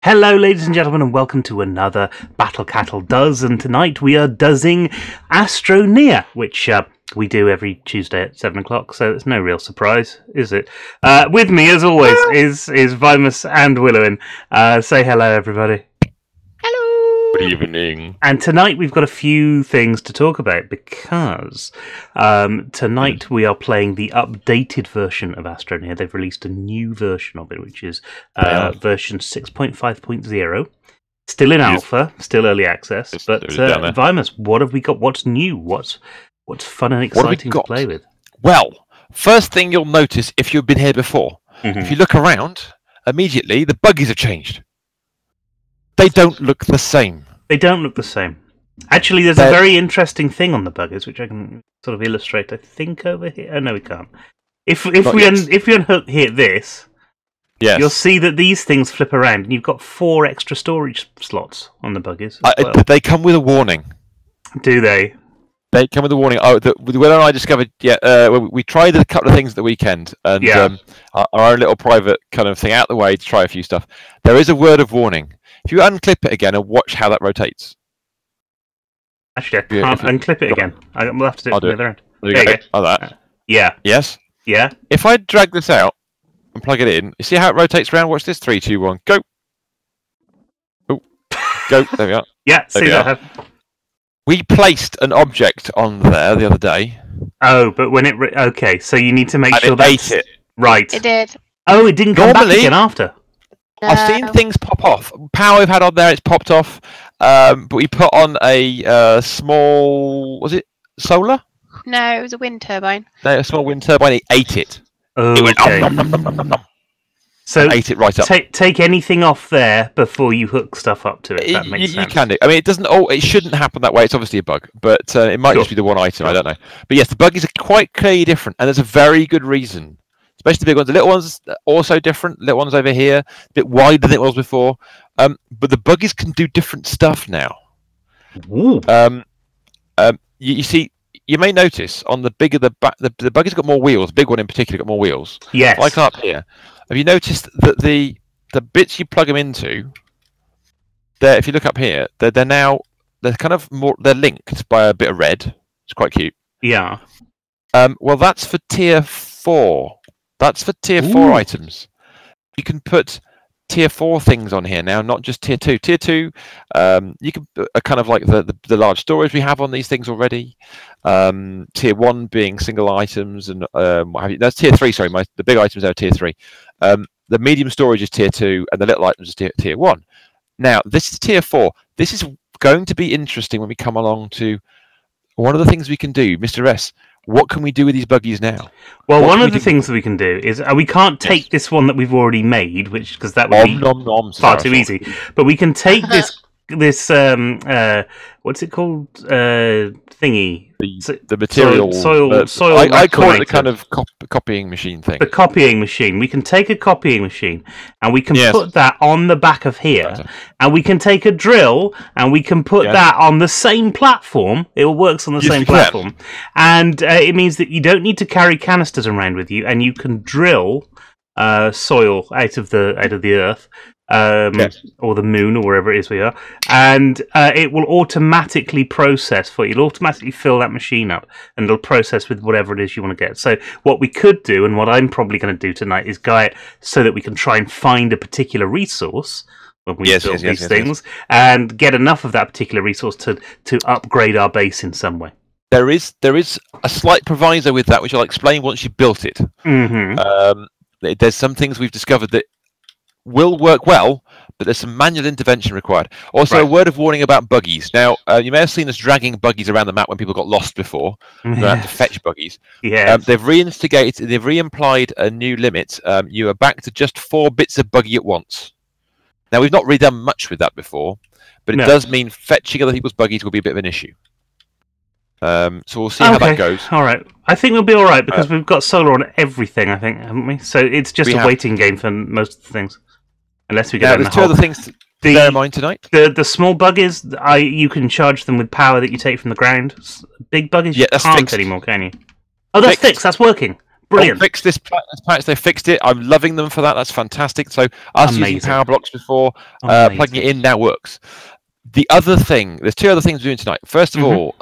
Hello, ladies and gentlemen, and welcome to another Battle Cattle Does. And tonight we are doesing Astroneer, which we do every Tuesday at 7 o'clock, so it's no real surprise, is it? With me, as always, is Vimus and Willowin. Say hello, everybody. Hello. Good evening. And tonight we've got a few things to talk about because tonight we are playing the updated version of Astroneer. They've released a new version of it, which is version 6.5.0. Still in alpha, still early access. But Vimus, what have we got? What's new? What's fun and exciting to play with? Well, first thing you'll notice if you've been here before, if you look around, immediately the buggies have changed. They don't look the same. They don't look the same. Actually, there's a very interesting thing on the buggies, which I can sort of illustrate, I think, over here. Oh, no, we can't. If we unhook here this, you'll see that these things flip around, and you've got 4 extra storage slots on the buggies as well. They come with a warning. Do they? They come with a warning. Oh, Will and I discovered, we tried a couple of things at the weekend, and our own little private kind of thing out the way to try a few stuff. There is a word of warning. If you unclip it again and watch how that rotates. Actually, I can't unclip it again. We'll have to do it from the other end. There you go. Oh, that. Yeah. Yes? Yeah. If I drag this out and plug it in, you see how it rotates around? Watch this. 3, 2, 1, go. Oh, go. There we are. Yeah, see that. We placed an object on there the other day. Oh, but when it... okay, so you need to make sure that... ate it. Right. It did. Oh, it didn't come back again after. No. I've seen things pop off. Power we've had on there, it's popped off. But we put on a small... Was it solar? No, it was a wind turbine. No, a small wind turbine. It ate it. Okay. It went nom, nom, nom, nom, nom, nom. So ate it right up. Take anything off there before you hook stuff up to it. That makes sense. You can do. I mean, it doesn't. Oh, it shouldn't happen that way. It's obviously a bug, but it might just be the one item. I don't know. But yes, the buggies are quite clearly different, and there's a very good reason. Especially the big ones. The little ones are also different. Little ones over here, a bit wider than it was before. But the buggies can do different stuff now. Ooh. You see, you may notice on the bigger the buggies got more wheels. The big one in particular got more wheels. Yes. Like up here. Have you noticed that the bits you plug them into, if you look up here, they're kind of more. They're linked by a bit of red. It's quite cute. Yeah. Well, that's for tier 4. That's for tier 4 items. You can put tier 4 things on here now, not just tier 2. Tier 2, you can kind of like the large storage we have on these things already. Tier 1 being single items and what have you. That's tier 3. Sorry, the big items are tier 3. The medium storage is tier 2, and the little items is tier 1. Now, this is tier 4. This is going to be interesting when we come along to one of the things we can do, Mr. S. What can we do with these buggies now? Well, one of the things that we can do is we can't take this one that we've already made, because that would be far too easy. But we can take this what's it called? Thingy. The material. Soil. I call it a kind of copying machine thing. The copying machine. We can take a copying machine and we can put that on the back of here. And we can take a drill and we can put that on the same platform. It works on the same platform. And it means that you don't need to carry canisters around with you, and you can drill soil out of the earth. Or the moon, or wherever it is we are, and it will automatically process for you. It'll automatically fill that machine up, and it'll process with whatever it is you want to get. So what we could do, and what I'm probably going to do tonight, is go out so that we can try and find a particular resource when we build these things, and get enough of that particular resource to upgrade our base in some way. There is a slight proviso with that, which I'll explain once you've built it. There's some things we've discovered that will work well, but there's some manual intervention required. Also, a word of warning about buggies. Now, you may have seen us dragging buggies around the map when people got lost before. We had to fetch buggies. They've reinstigated, they've re-implied a new limit. You are back to just 4 bits of buggy at once. Now, we've not really done much with that before, but it does mean fetching other people's buggies will be a bit of an issue. So we'll see how that goes. All right. I think we'll be all right, because we've got solar on everything, I think, haven't we? So it's just a waiting game for most of the things. Unless we get there's 2 other things to bear in mind tonight. The small buggies, you can charge them with power that you take from the ground. Big buggies, you can't anymore, can you? Oh, that's fixed. That's working. Brilliant. Fix this patch. They fixed it. I'm loving them for that. That's fantastic. So us using power blocks before, plugging it in now works. The other thing, there's two other things we're doing tonight. First of all,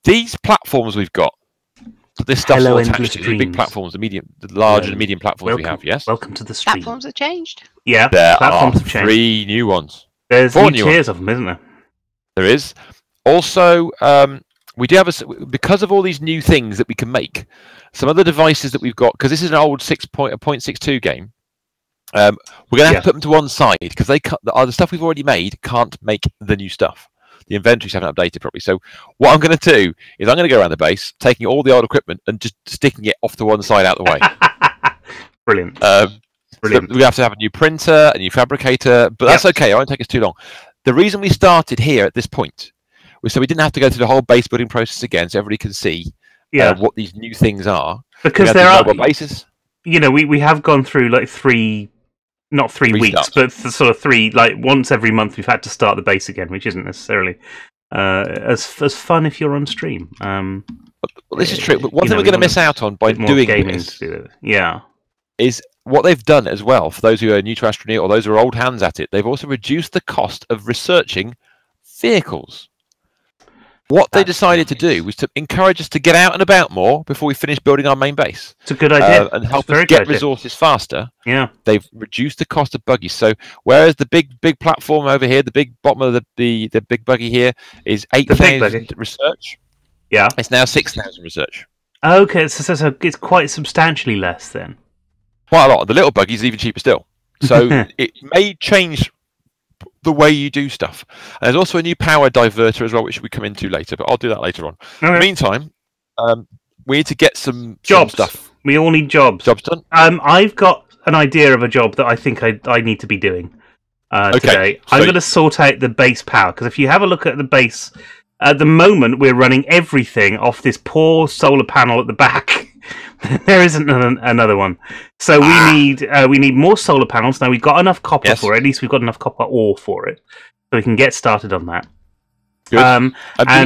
these platforms we've got, this stuff's all attached to the big platforms, the large and medium platforms we have. Yes. Welcome to the stream. Platforms have changed. Yeah, there platforms are 3 new ones. There's 4 new tiers of them, isn't there? There is. Also, we do have because of all these new things that we can make. Some of the devices that we've got, because this is an old 0.62 game. We're going to have to put them to one side because the stuff we've already made can't make the new stuff. The inventories haven't updated properly. So what I'm going to do is I'm going to go around the base, taking all the old equipment and just sticking it off to one side out the way. Brilliant. Brilliant. So we have to have a new printer, a new fabricator, but that's okay. It won't take us too long. The reason we started here at this point was so we didn't have to go through the whole base building process again, so everybody can see what these new things are. Because there are bases. You know, we have gone through like not three weeks, but sort of 3, like once every month we've had to start the base again, which isn't necessarily as fun if you're on stream. Well, this is true, but one thing we're going to miss out on by doing this is what they've done as well, for those who are new to Astroneer or those who are old hands at it, they've also reduced the cost of researching vehicles. What they decided to do was to encourage us to get out and about more before we finish building our main base. It's a good idea. And help us get resources faster. Yeah. They've reduced the cost of buggies. So whereas the big platform over here, the big bottom of the big buggy here is 8,000 research. Yeah. It's now 6,000 research. Okay, so it's quite substantially less then. Quite a lot. The little buggy is even cheaper still. So it may change the way you do stuff. And there's also a new power diverter as well, which we come into later, but I'll do that later on. Okay. In the meantime, we need to get some stuff. We all need jobs. Jobs done? I've got an idea of a job that I think I need to be doing today. So I'm going to sort out the base power, because if you have a look at the base, at the moment we're running everything off this poor solar panel at the back. There isn't another one, so we need more solar panels. Now we've got enough copper for it. At least we've got enough copper ore for it, so we can get started on that. Good. And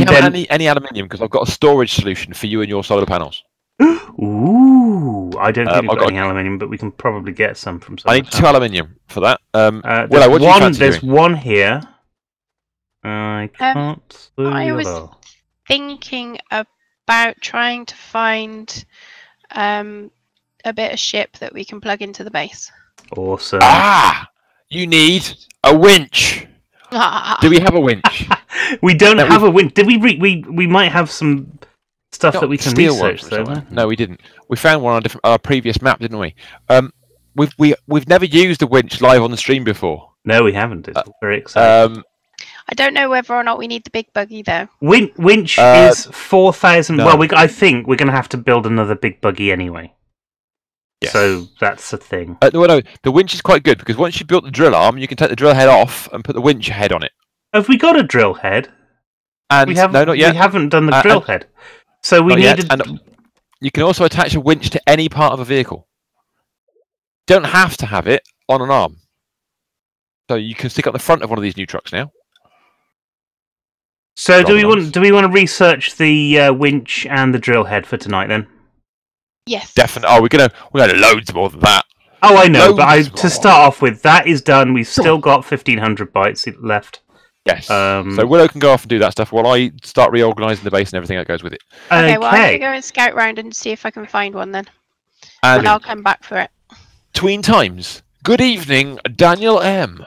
do you have any aluminium? Because I've got a storage solution for you and your solar panels. Ooh, I don't think we've got any aluminium, but we can probably get some from. I need 2 aluminium for that. There's one here. I can't see. I was thinking about trying to find a bit of ship that we can plug into the base. Awesome. You need a winch. Do we have a winch? We don't have a winch. Did we might have some stuff that we can research though. No, we didn't. We found one on our previous map, didn't we? We've never used a winch live on the stream before. No, we haven't. It's very exciting. I don't know whether or not we need the big buggy though. Winch is 4,000. No. Well, I think we're going to have to build another big buggy anyway. Yes. So that's the thing. No, the winch is quite good because once you've built the drill arm, you can take the drill head off and put the winch head on it. Have we got a drill head? And no, not yet. We haven't done the drill head, so we need. And you can also attach a winch to any part of a vehicle. You don't have to have it on an arm, so you can stick up the front of one of these new trucks now. So do we want to research the winch and the drill head for tonight then? Yes. Definitely. Oh, we're gonna loads more than that. Oh, I know, but to start off with, that is done. We've still got 1,500 bytes left. Yes. So Willow can go off and do that stuff while I start reorganising the base and everything that goes with it. Okay, well, I'm going to go and scout round and see if I can find one then. And I'll come back for it. Tween times. Good evening, Daniel M.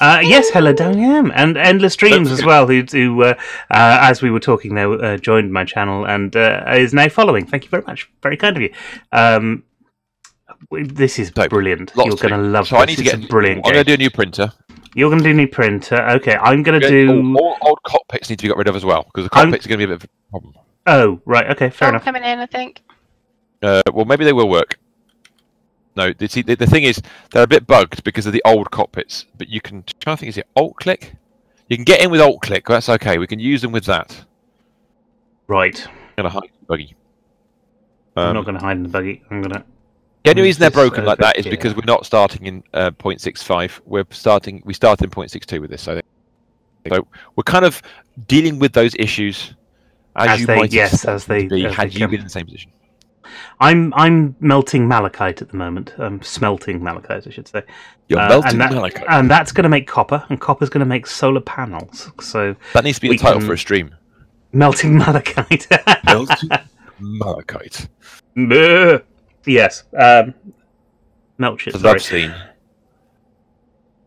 Yes, hello, Daniel M. And Endless Dreams as well, who as we were talking there, joined my channel and is now following. Thank you very much. Very kind of you. This is brilliant. You're going to love this. I need to get brilliant. I'm going to do a new printer. You're going to do a new printer. Okay, I'm going to do... All old cockpits need to be got rid of as well, because the cockpits are going to be a bit of a problem. Oh, right. Okay, fair enough. Coming in, I think. Well, maybe they will work. No, the thing is, they're a bit bugged because of the old cockpits. But you can... I think is it alt-click? You can get in with alt-click. That's okay. We can use them with that. Right. I'm going to hide the buggy. I'm not going to hide in the buggy. I'm going to... The only reason they're broken like that is because we're not starting in 0.65. We started in 0.62 with this, I think. So we're kind of dealing with those issues as you might as they had you been in the same position. I'm melting malachite at the moment. I'm smelting malachite, I should say. You're melting malachite. And that's going to make copper, and copper's going to make solar panels. So that needs to be the title for a stream. Melting malachite. Melting malachite. Yes. Melt shit. Love scene.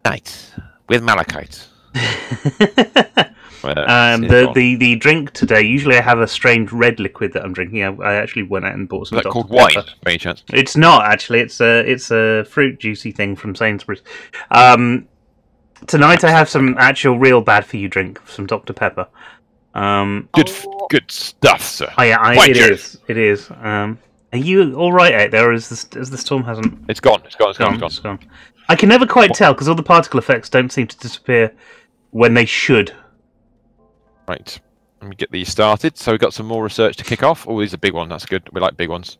Night with malachite. The drink today. Usually, I have a strange red liquid that I'm drinking. I actually went out and bought some. Is that called Wight, by any chance? It's not actually. It's a fruit juicy thing from Sainsbury's. Tonight I have some actual real bad for you drink, some Dr Pepper. Good stuff, sir. Oh, yeah, it is. Are you all right out there? Or is the storm hasn't? It's gone. It's gone. I can never quite tell because all the particle effects don't seem to disappear when they should. Right. Let me get these started. So we've got some more research to kick off. Oh, these are big ones. That's good. We like big ones.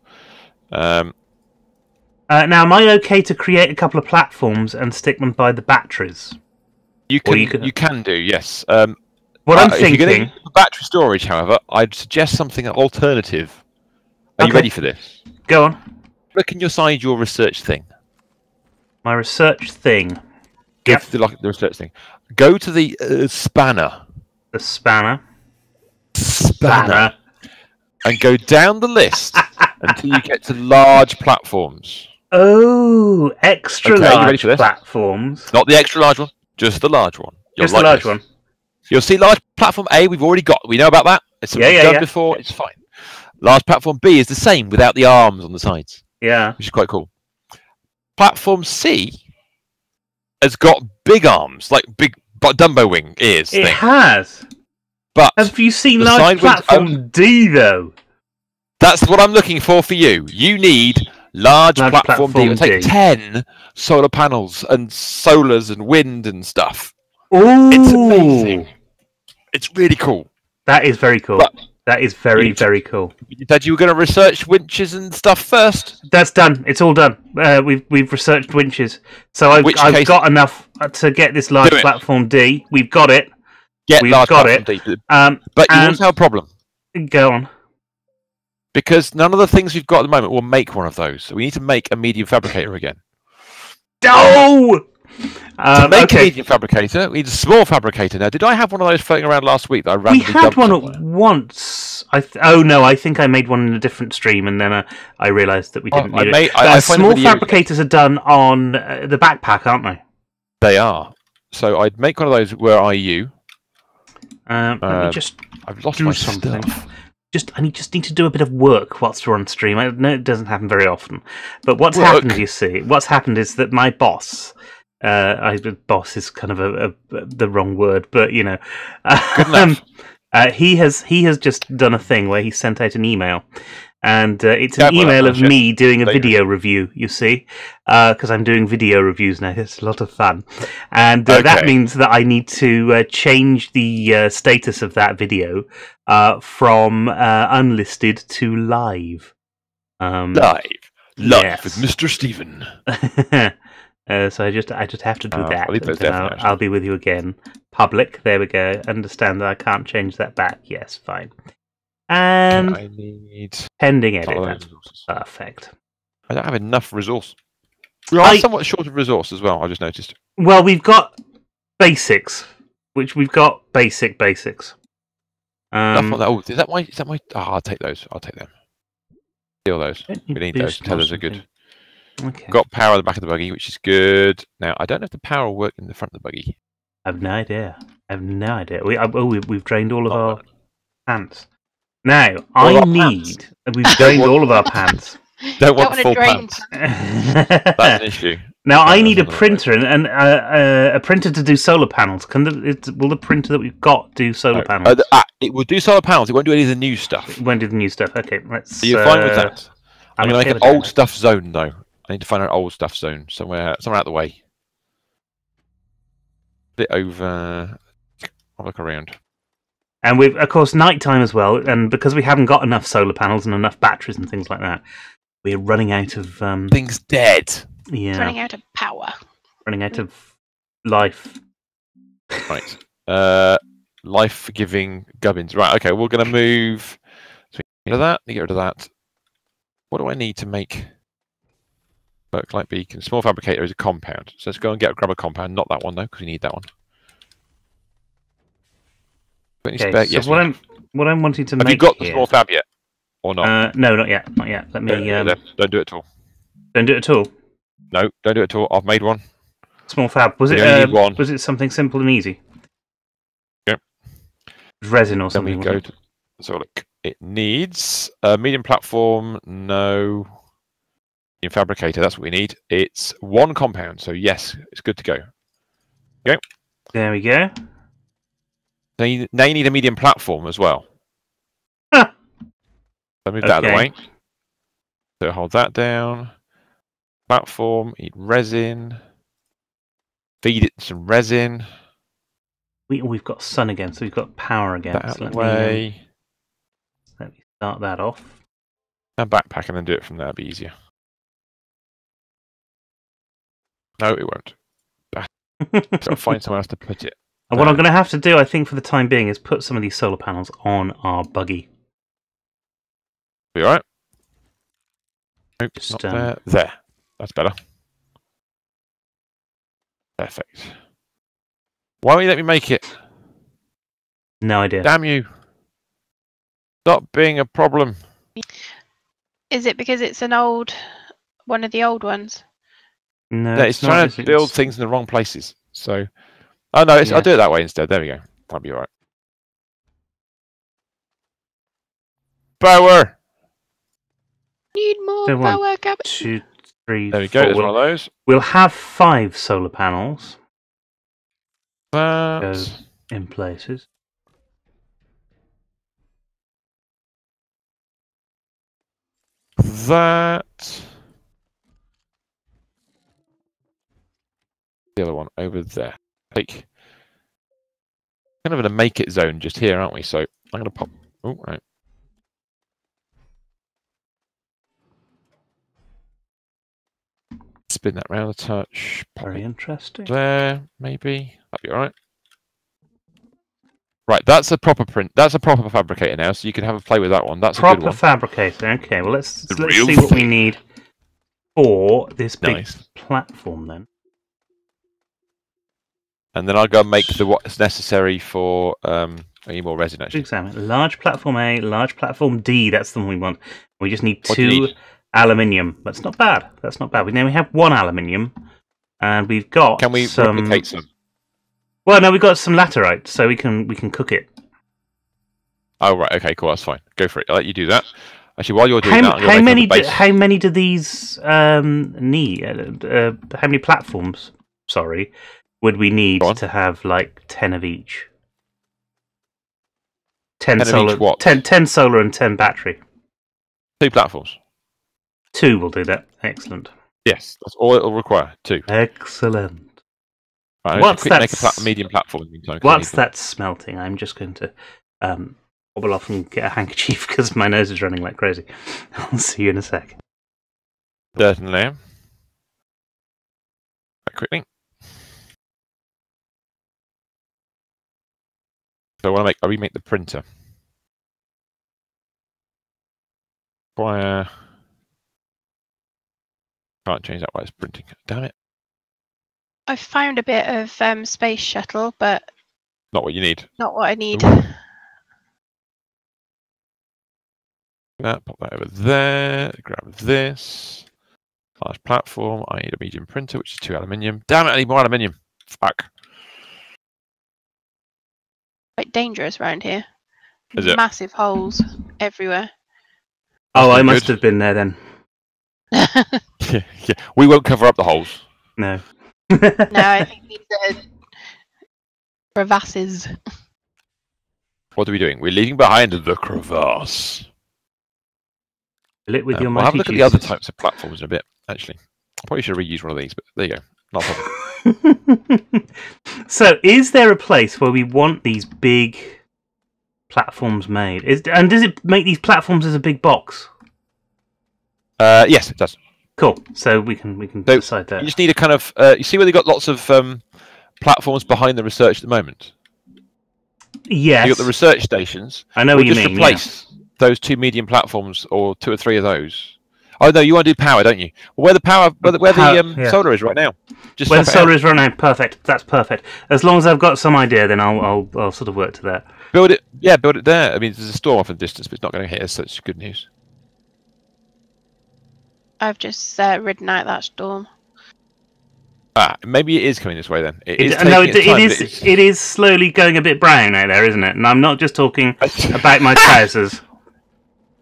Now, am I okay to create a couple of platforms and stick them by the batteries? You can do, yes. What I'm thinking... If you're going to use battery storage, however, I'd suggest something alternative. Are you ready for this? Go on. Look inside your research thing. My research thing. Yep. The research thing. Go to the spanner. The spanner. Spanner. And go down the list until you get to large platforms. Oh, extra large platforms. Not the extra large one, just the large one. Just the large one. You'll see large platform A, we've already got. We know about that. It's something we've done before, it's fine. Large platform B is the same without the arms on the sides. Yeah. Which is quite cool. Platform C has got big arms, like big Dumbo wing ears. It has. But have you seen large platform D, though? That's what I'm looking for you. You need large platform D. It'll take 10 solar panels and solars and wind and stuff. Ooh. It's amazing. It's really cool. That is very cool. But that is very cool. You said you were going to research winches and stuff first? That's done. It's all done. We've researched winches. So I've got enough to get this large platform D. We've got it. We've got it. D. But you also have a problem. Go on. Because none of the things we've got at the moment will make one of those. So we need to make a medium fabricator again. No! To make a medium fabricator, we need a small fabricator. Now, did I have one of those floating around last week that I randomly We had one once. Oh no, I think I made one in a different stream, and then I realised that we didn't need it. Small fabricators are done on the backpack, aren't they? They are. So I'd make one of those. Where are you? Let me just. I've lost my stuff. I just need to do a bit of work whilst we're on stream. I know it doesn't happen very often, but what's happened? You see, what's happened is that my boss. Boss is kind of the wrong word, but you know, good enough. He has just done a thing where he sent out an email, and it's an email of me doing a video review. You see, because I'm doing video reviews now. It's a lot of fun, and that means that I need to change the status of that video from unlisted to live. Live yes. with Mr. Stephen. So I just have to do that. I'll be with you again. Public. There we go. Understand that I can't change that back. Yes, fine. And I need pending edit. That's perfect. I don't have enough resource. We are somewhat short of resource as well. I just noticed. Well, we've got basics, which we've got basics. Is that my? Oh, I'll take those. I'll take them. Steal those. We need those. Tethers are good. Okay. Got power at the back of the buggy, which is good. Now, I don't know if the power will work in the front of the buggy. I have no idea. We've drained all of our pants. Now, we've drained all of our pants. Don't want full pants. That's an issue. Now, I need a printer and a printer to do solar panels. Will the printer that we've got do solar panels? It will do solar panels. It won't do any of the new stuff. It won't do the new stuff. Okay, let's. Are you fine with that? I'm going to make an old stuff zone, though. I need to find an old stuff zone somewhere out of the way. Bit over. I'll look around. And we've, of course, nighttime as well. And because we haven't got enough solar panels and enough batteries and things like that, we're running out of things dead. Yeah, running out of power. Running out of life. Right. Life-giving gubbins. Right. Okay. We're going to move. So get rid of that. Get rid of that. What do I need to make work like beacon? Small fabricator is a compound. So let's go and grab a compound. Not that one though, because we need that one. Okay, so yes, what I'm wanting to make. Have you got the small fab yet, or not? No, not yet. Not yet. Let me. Don't do it at all. Don't do it at all. No, don't do it at all. I've made one. Small fab. Was it? Was it something simple and easy? Yep. Resin or something. Then we go to. So look, it needs a medium platform. No. Medium fabricator. That's what we need. It's one compound. So yes, it's good to go. Okay. There we go. Now you need a medium platform as well. Huh. So move that out of the way. So hold that down. Platform, eat resin. Feed it some resin. We've got sun again, so we've got power again. That out of the way. Let me start that off. Now backpack and then do it from there. It'll be easier. No, it won't. Got to find somewhere else to put it. And what I'm going to have to do, I think, for the time being, is put some of these solar panels on our buggy. Be alright? Nope, not there. There. That's better. Perfect. Why won't you let me make it? No idea. Damn you. Stop being a problem. Is it because it's one of the old ones? No, it's trying to build things in the wrong places. So... Oh no, I'll do it that way instead. There we go. That'll be alright. Power! Need more power, Captain. 2, 3, there we go, there's one of those. We'll have 5 solar panels. That... Go in places. That... The other one over there. Like, kind of in a make it zone just here, aren't we? So I'm going to pop. Oh, right. Spin that round a touch. Very interesting. There, maybe that'd be all right. Right, that's a proper print. That's a proper fabricator now, so you can have a play with that one. That's a good one. Proper fabricator. Okay, well let's see what we need for this big platform then. And then I'll go and make what's necessary for I need more resin actually. Examine. Large platform A, large platform D, that's the one we want. We just need 2 aluminium. That's not bad. That's not bad. We have 1 aluminium and we've got Can we replicate some? Well no, we've got some laterite, so we can cook Oh right, okay, cool, that's fine. Go for it. I'll let you do that. Actually while you're doing that, I'm how many do these need? How many platforms would we need to have like 10 of each? 10 solar, of what? 10 solar and 10 battery. 2 platforms. 2 will do that. Excellent. Yes, that's all it'll require. 2. Excellent. Right, what's that? Make a medium platform. What's that smelting? I'm just going to wobble off and get a handkerchief because my nose is running like crazy. I'll see you in a sec. Certainly. Right, quickly. So I remake the printer. Can't change that while it's printing. Damn it. I found a bit of space shuttle, but not what you need. Not what I need. Pop that over there. Grab this. Large platform. I need a medium printer, which is 2 aluminium. Damn it, I need more aluminium. Fuck. Quite dangerous around here. Is it? Massive holes everywhere. Oh, I must have been there then. Yeah. We won't cover up the holes. No. No, I think these are crevasses. What are we doing? We're leaving behind the crevasse. Lit with your we'll have a look at the other types of platforms in a bit, actually. I probably should reuse one of these, but there you go. Not a problem. So, is there a place where we want these big platforms made? And does it make these platforms as a big box? Yes, it does. Cool. So we can decide that. You just need a kind of you see where they've got lots of platforms behind the research at the moment. Yes. You got the research stations. I know what you mean. Just replace those 2 medium platforms, or 2 or 3 of those, Oh no, you want to do power, don't you? Well, where the power, where the solar is right now. Just where the solar is right now. Perfect. That's perfect. As long as I've got some idea, then I'll sort of work to that. Build it. Yeah, build it there. I mean, there's a storm off in the distance, but it's not going to hit us. So it's good news. I've just ridden out that storm. Maybe it is coming this way then. It is slowly going a bit brown out there, isn't it? And I'm not just talking about my trousers.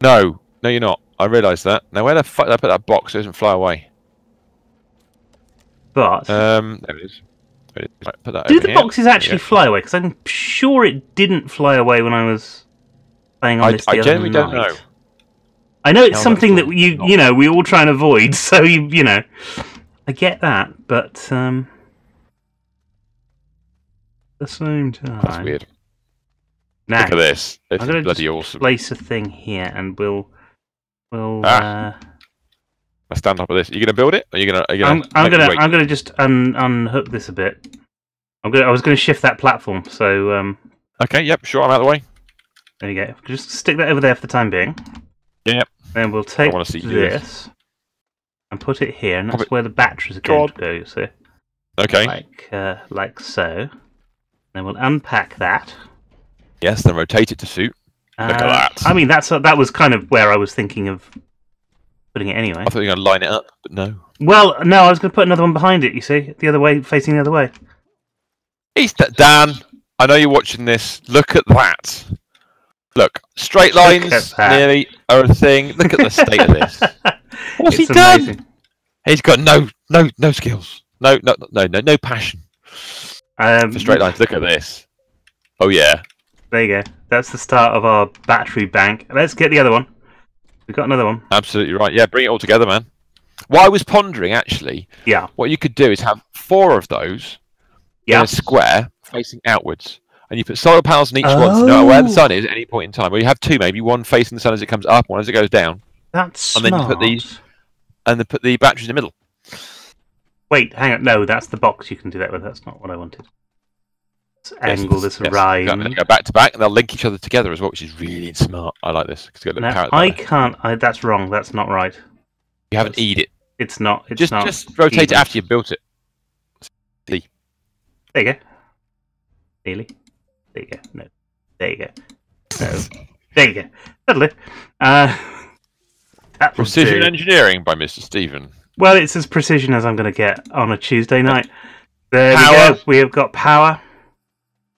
No, you're not. I realise that. Now, where the fuck did I put that box so it doesn't fly away? But there it is. Right, put that do the boxes actually fly away? Because I'm sure it didn't fly away when I was playing on this the other night. I genuinely don't know. I know it's something that we all try and avoid. So you know. I get that, but at the same time... That's weird. Now, look at this. This I'm going to bloody awesome. Place a thing here, and we'll... I stand up with this. Are you going to build it? Or are you going to? I'm going to just unhook this a bit. I was going to shift that platform, so... Okay, yep, sure, I'm out of the way. There you go. Just stick that over there for the time being. Yep. Then we'll take this. And put it here, and that's where the batteries are going to go, you see. Okay. Like so. Then we'll unpack that. Yes, then rotate it to suit. Look at that. I mean, that was kind of where I was thinking of putting it anyway. I thought you were going to line it up, but no. Well, no, I was going to put another one behind it, you see. The other way, facing the other way. Dan, I know you're watching this. Look at that. Look, straight lines nearly are a thing. Look at the state of this. What's he done? Amazing. He's got no skills, no passion for straight lines. Look at this. Oh yeah. There you go. That's the start of our battery bank. Let's get the other one. We've got another one. Absolutely right. Yeah, bring it all together, man. What I was pondering actually. Yeah. What you could do is have 4 of those in a square facing outwards. And you put solar panels in each one to know where the sun is at any point in time. Well, you have 2, maybe one facing the sun as it comes up, one as it goes down. That's smart. Then you put the batteries in the middle. Wait, hang on. No, that's the box you can do that with. That's not what I wanted. Let's angle this right. Go back to back, and they'll link each other together as well, which is really smart. I like this. I can't. That's wrong. That's not right. You haven't E'd it. It's not. It's just rotate it after you've built it. There you go. Really? There you go. No. There you go. No. There you go. Totally. Precision Engineering by Mr. Stephen. Well, it's as precision as I'm going to get on a Tuesday night. There we go. We have got power.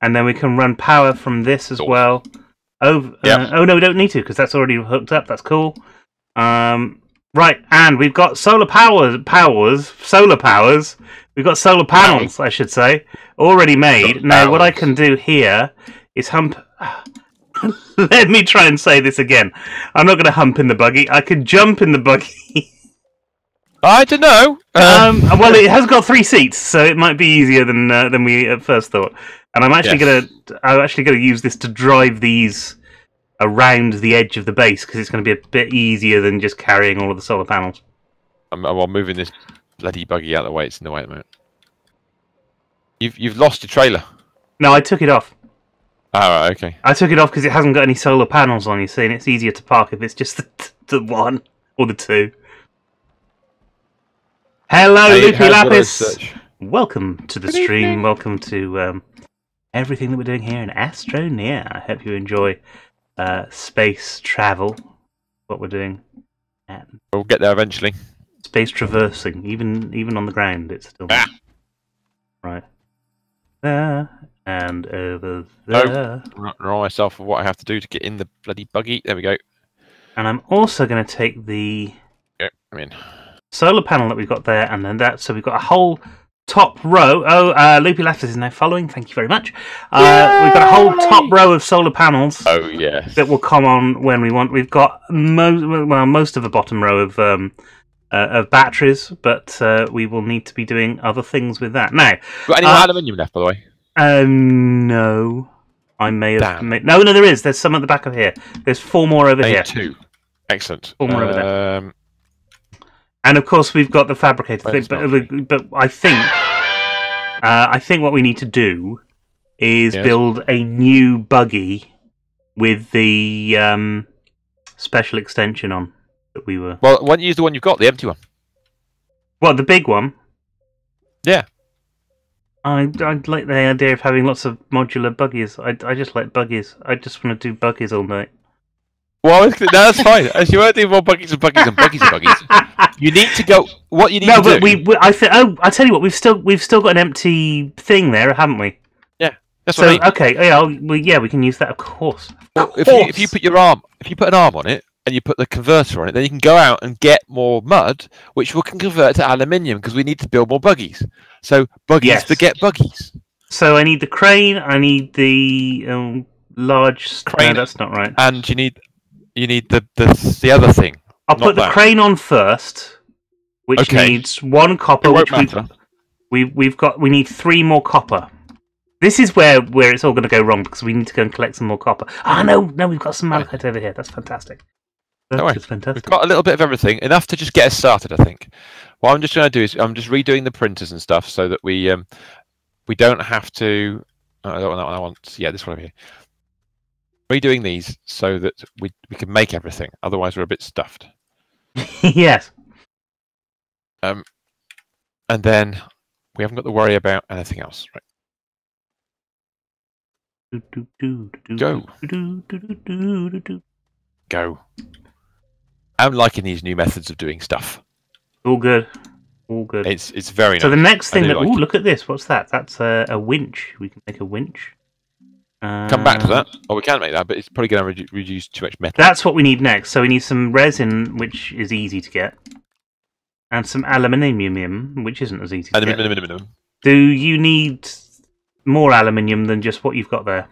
And then we can run power from this as well. Oh no, we don't need to because that's already hooked up. That's cool. Right, and we've got solar powers. We've got solar panels, I should say, already made. Now, what I can do here is hump. Let me try and say this again. I'm not going to hump in the buggy. I could jump in the buggy. I don't know. Well, it has got 3 seats, so it might be easier than we at first thought. And I'm actually gonna use this to drive these around the edge of the base because it's going to be a bit easier than just carrying all of the solar panels. I'm moving this bloody buggy out of the way. It's in the way at the moment. You've lost your trailer. No, I took it off. Oh, right, okay. I took it off because it hasn't got any solar panels on, you see, and it's easier to park if it's just the 1 or the 2. Hello, Loopy Lapis! Welcome to the stream. Welcome to everything that we're doing here in Astroneer. I hope you enjoy space travel, what we're doing. We'll get there eventually. Space traversing, even on the ground, it's still... Right. There. And over there. I'm wrong myself of what I have to do to get in the bloody buggy. There we go. And I'm also going to take the solar panel that we've got there, and then that. So we've got a whole top row. Oh, Loopy Laughter is now following. Thank you very much. We've got a whole top row of solar panels. Oh yes. That will come on when we want. We've got most of the bottom row of batteries, but we will need to be doing other things with that. Now, got any more aluminium left, by the way? No. I may have made... No, there is. There's some at the back of here. There's 4 more over here. 2. Excellent. 4 more over there. And of course, we've got the fabricator thing. But I think what we need to do is build a new buggy with the special extension on that we were. Well, why don't you use the one you've got, the empty one? What, the big one? Yeah. I like the idea of having lots of modular buggies. I just like buggies. I just want to do buggies all night. Well, no, that's fine. As you want to do more buggies and buggies and buggies and buggies. You need to go. What you need to do. No, but I tell you what, we've still got an empty thing there, haven't we? Yeah, that's what I mean. Okay, yeah, we can use that, of course. Well, if you put your arm, if you put an arm on it and you put the converter on it, then you can go out and get more mud, which we can convert to aluminium because we need to build more buggies. So buggies forget buggies. So I need the crane. I need the large crane. No, that's not right. And you need the other thing. I'll put the crane on first, which needs 1 copper. We need 3 more copper. This is where it's all going to go wrong because we need to go and collect some more copper. Ah, no, we've got some malachite over here. That's fantastic. That's fantastic. We've got a little bit of everything, enough to just get us started, I think. What I'm just going to do is I'm just redoing the printers and stuff so that we don't have to. I don't want that one. I want this one over here. Redoing these so that we can make everything. Otherwise, we're a bit stuffed. Yes. And then we haven't got to worry about anything else, right? Go. I'm liking these new methods of doing stuff. All good. It's very nice. So the next thing look at this. What's that? That's a winch. We can make a winch. Come back to that. Oh, we can make that, but it's probably going to reduce too much metal. That's what we need next. So we need some resin, which is easy to get, and some aluminium, which isn't as easy to get. Do you need more aluminium than just what you've got there?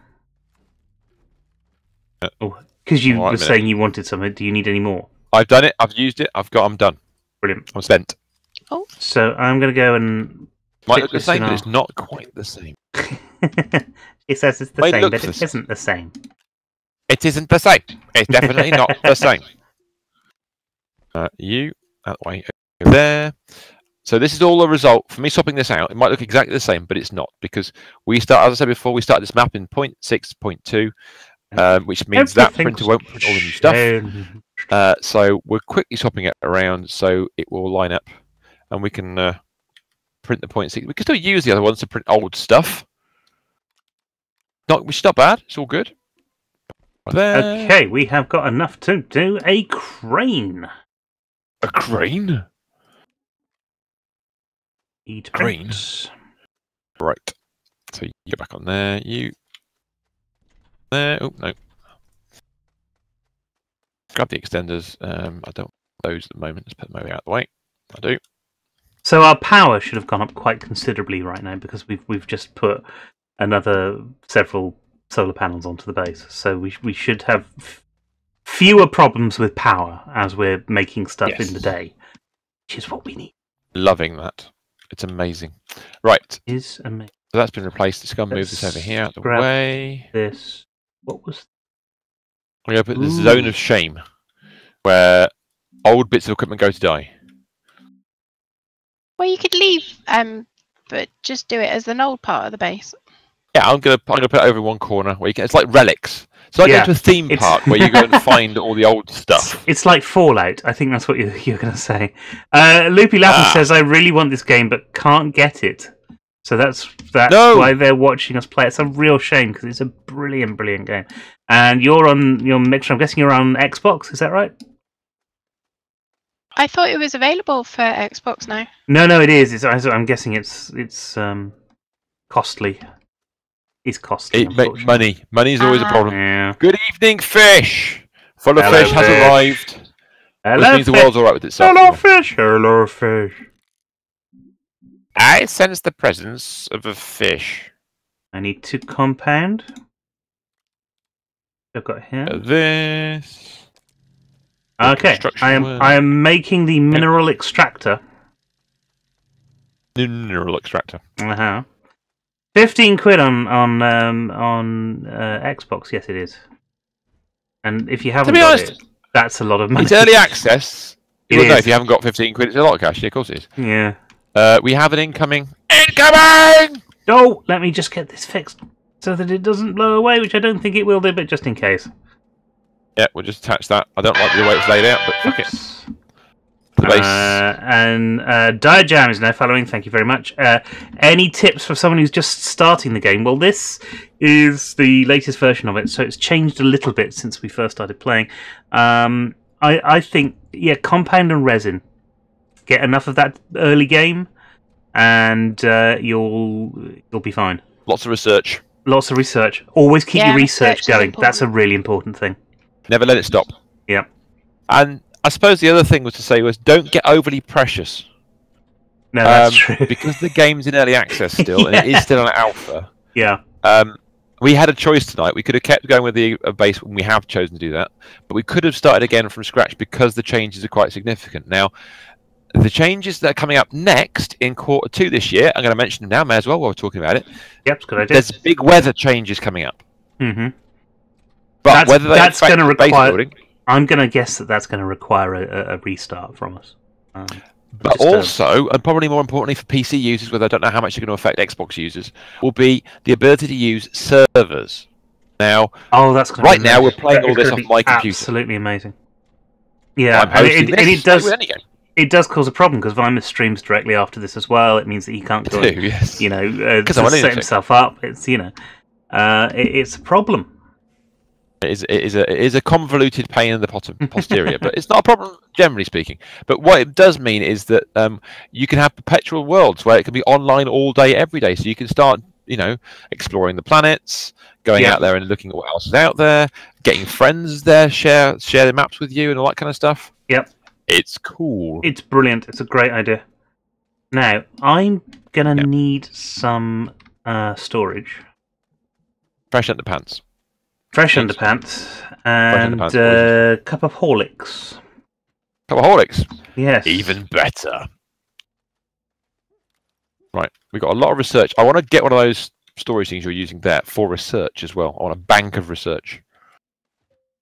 Because you were saying you wanted something. Do you need any more? I've done it. I've used it. I'm done. Brilliant. I'm spent. Oh. So I'm going to go and. Might look the same, but it's not quite the same. It says it's the same, but it isn't the same. It isn't the same. It's definitely not the same. You that way over there. So this is all a result for me swapping this out. It might look exactly the same, but it's not because we start. As I said before, we started this map in 0.6.2, which means that printer won't print all the new stuff. So we're quickly swapping it around so it will line up, and we can print the 0.6. We can still use the other ones to print old stuff. Which is not bad. It's all good. Okay, we have got enough to do a crane. A crane? Crane. Right. So you get back on there. You. There. Oh, no. Grab the extenders. I don't want those at the moment. Let's put them over out of the way. I do. So our power should have gone up quite considerably right now because we've just put another several solar panels onto the base. So we should have fewer problems with power as we're making stuff in the day, which is what we need. Loving that. It's amazing. Right. It is amazing. So that's been replaced. Let's go and move this over here out of the way. This. What was? I'm going to put the zone of shame, where old bits of equipment go to die. Well, you could leave, but just do it as an old part of the base. Yeah, I'm gonna put it over in one corner where you can. It's like relics. It's like going to a theme park where you go and find all the old stuff. It's like Fallout. I think that's what you're going to say. Loopy Lappin says, "I really want this game, but can't get it." So that's why they're watching us play. It's a real shame because it's a brilliant, brilliant game. And you're on your mixer. I'm guessing you're on Xbox. Is that right? I thought it was available for Xbox now. No, it is. I'm guessing it's costly. It's costly. Money. Money's always a problem. Yeah. Good evening, fish. Full of fish has arrived. Hello, which means the world's alright with itself. Hello, fish. Hello, fish. I sense the presence of a fish. I need to compound. I've got here. This. Okay, I am making the mineral extractor. Mineral extractor. 15 quid on Xbox. Yes, it is. And if you haven't got it, that's a lot of money. It's early access. You will know if you haven't got 15 quid, it's a lot of cash. Yeah, of course it is. Yeah. We have an incoming. Incoming! Oh, let me just get this fixed so that it doesn't blow away, which I don't think it will do, but just in case. Yeah, we'll just attach that. I don't like the way it's laid out, but fuck it. And Diajam is now following. Thank you very much. Any tips for someone who's just starting the game? Well, this is the latest version of it, so it's changed a little bit since we first started playing. I think, compound and resin. Get enough of that early game, and you'll be fine. Lots of research. Lots of research. Always keep your research going. That's a really important thing. Never let it stop. Yeah. And I suppose the other thing was to say was don't get overly precious. No, that's true. Because the game's in early access still, and it is still an alpha. Yeah. We had a choice tonight. We could have kept going with the base, and we have chosen to do that. But we could have started again from scratch because the changes are quite significant. Now, the changes that are coming up next in Q2 this year, I'm going to mention them now, may as well while we're talking about it. Yep, it's a good idea. There's big weather changes coming up. Mm-hmm. But whether that's going to require... building, I'm going to guess that that's going to require a restart from us. But also, and probably more importantly for PC users, whether I don't know how much it's going to affect Xbox users, will be the ability to use servers. Now, that's right now we're playing all this off my computer. Absolutely amazing. Yeah, and it does. It does cause a problem because Vimus streams directly after this as well. It means that he can't go, set himself up. It's it's a problem. It is a convoluted pain in the posterior, but it's not a problem generally speaking. But what it does mean is that you can have perpetual worlds where it can be online all day, every day. So you can start, exploring the planets, going out there and looking at what else is out there, getting friends there, share the maps with you, and all that kind of stuff. Yep, it's cool. It's brilliant. It's a great idea. Now I'm gonna need some storage. Fresh underpants. Fresh underpants and a cup of Horlicks. Cup of Horlicks? Yes. Even better. Right, we've got a lot of research. I want to get one of those storage things you're using there for research as well. I want a bank of research.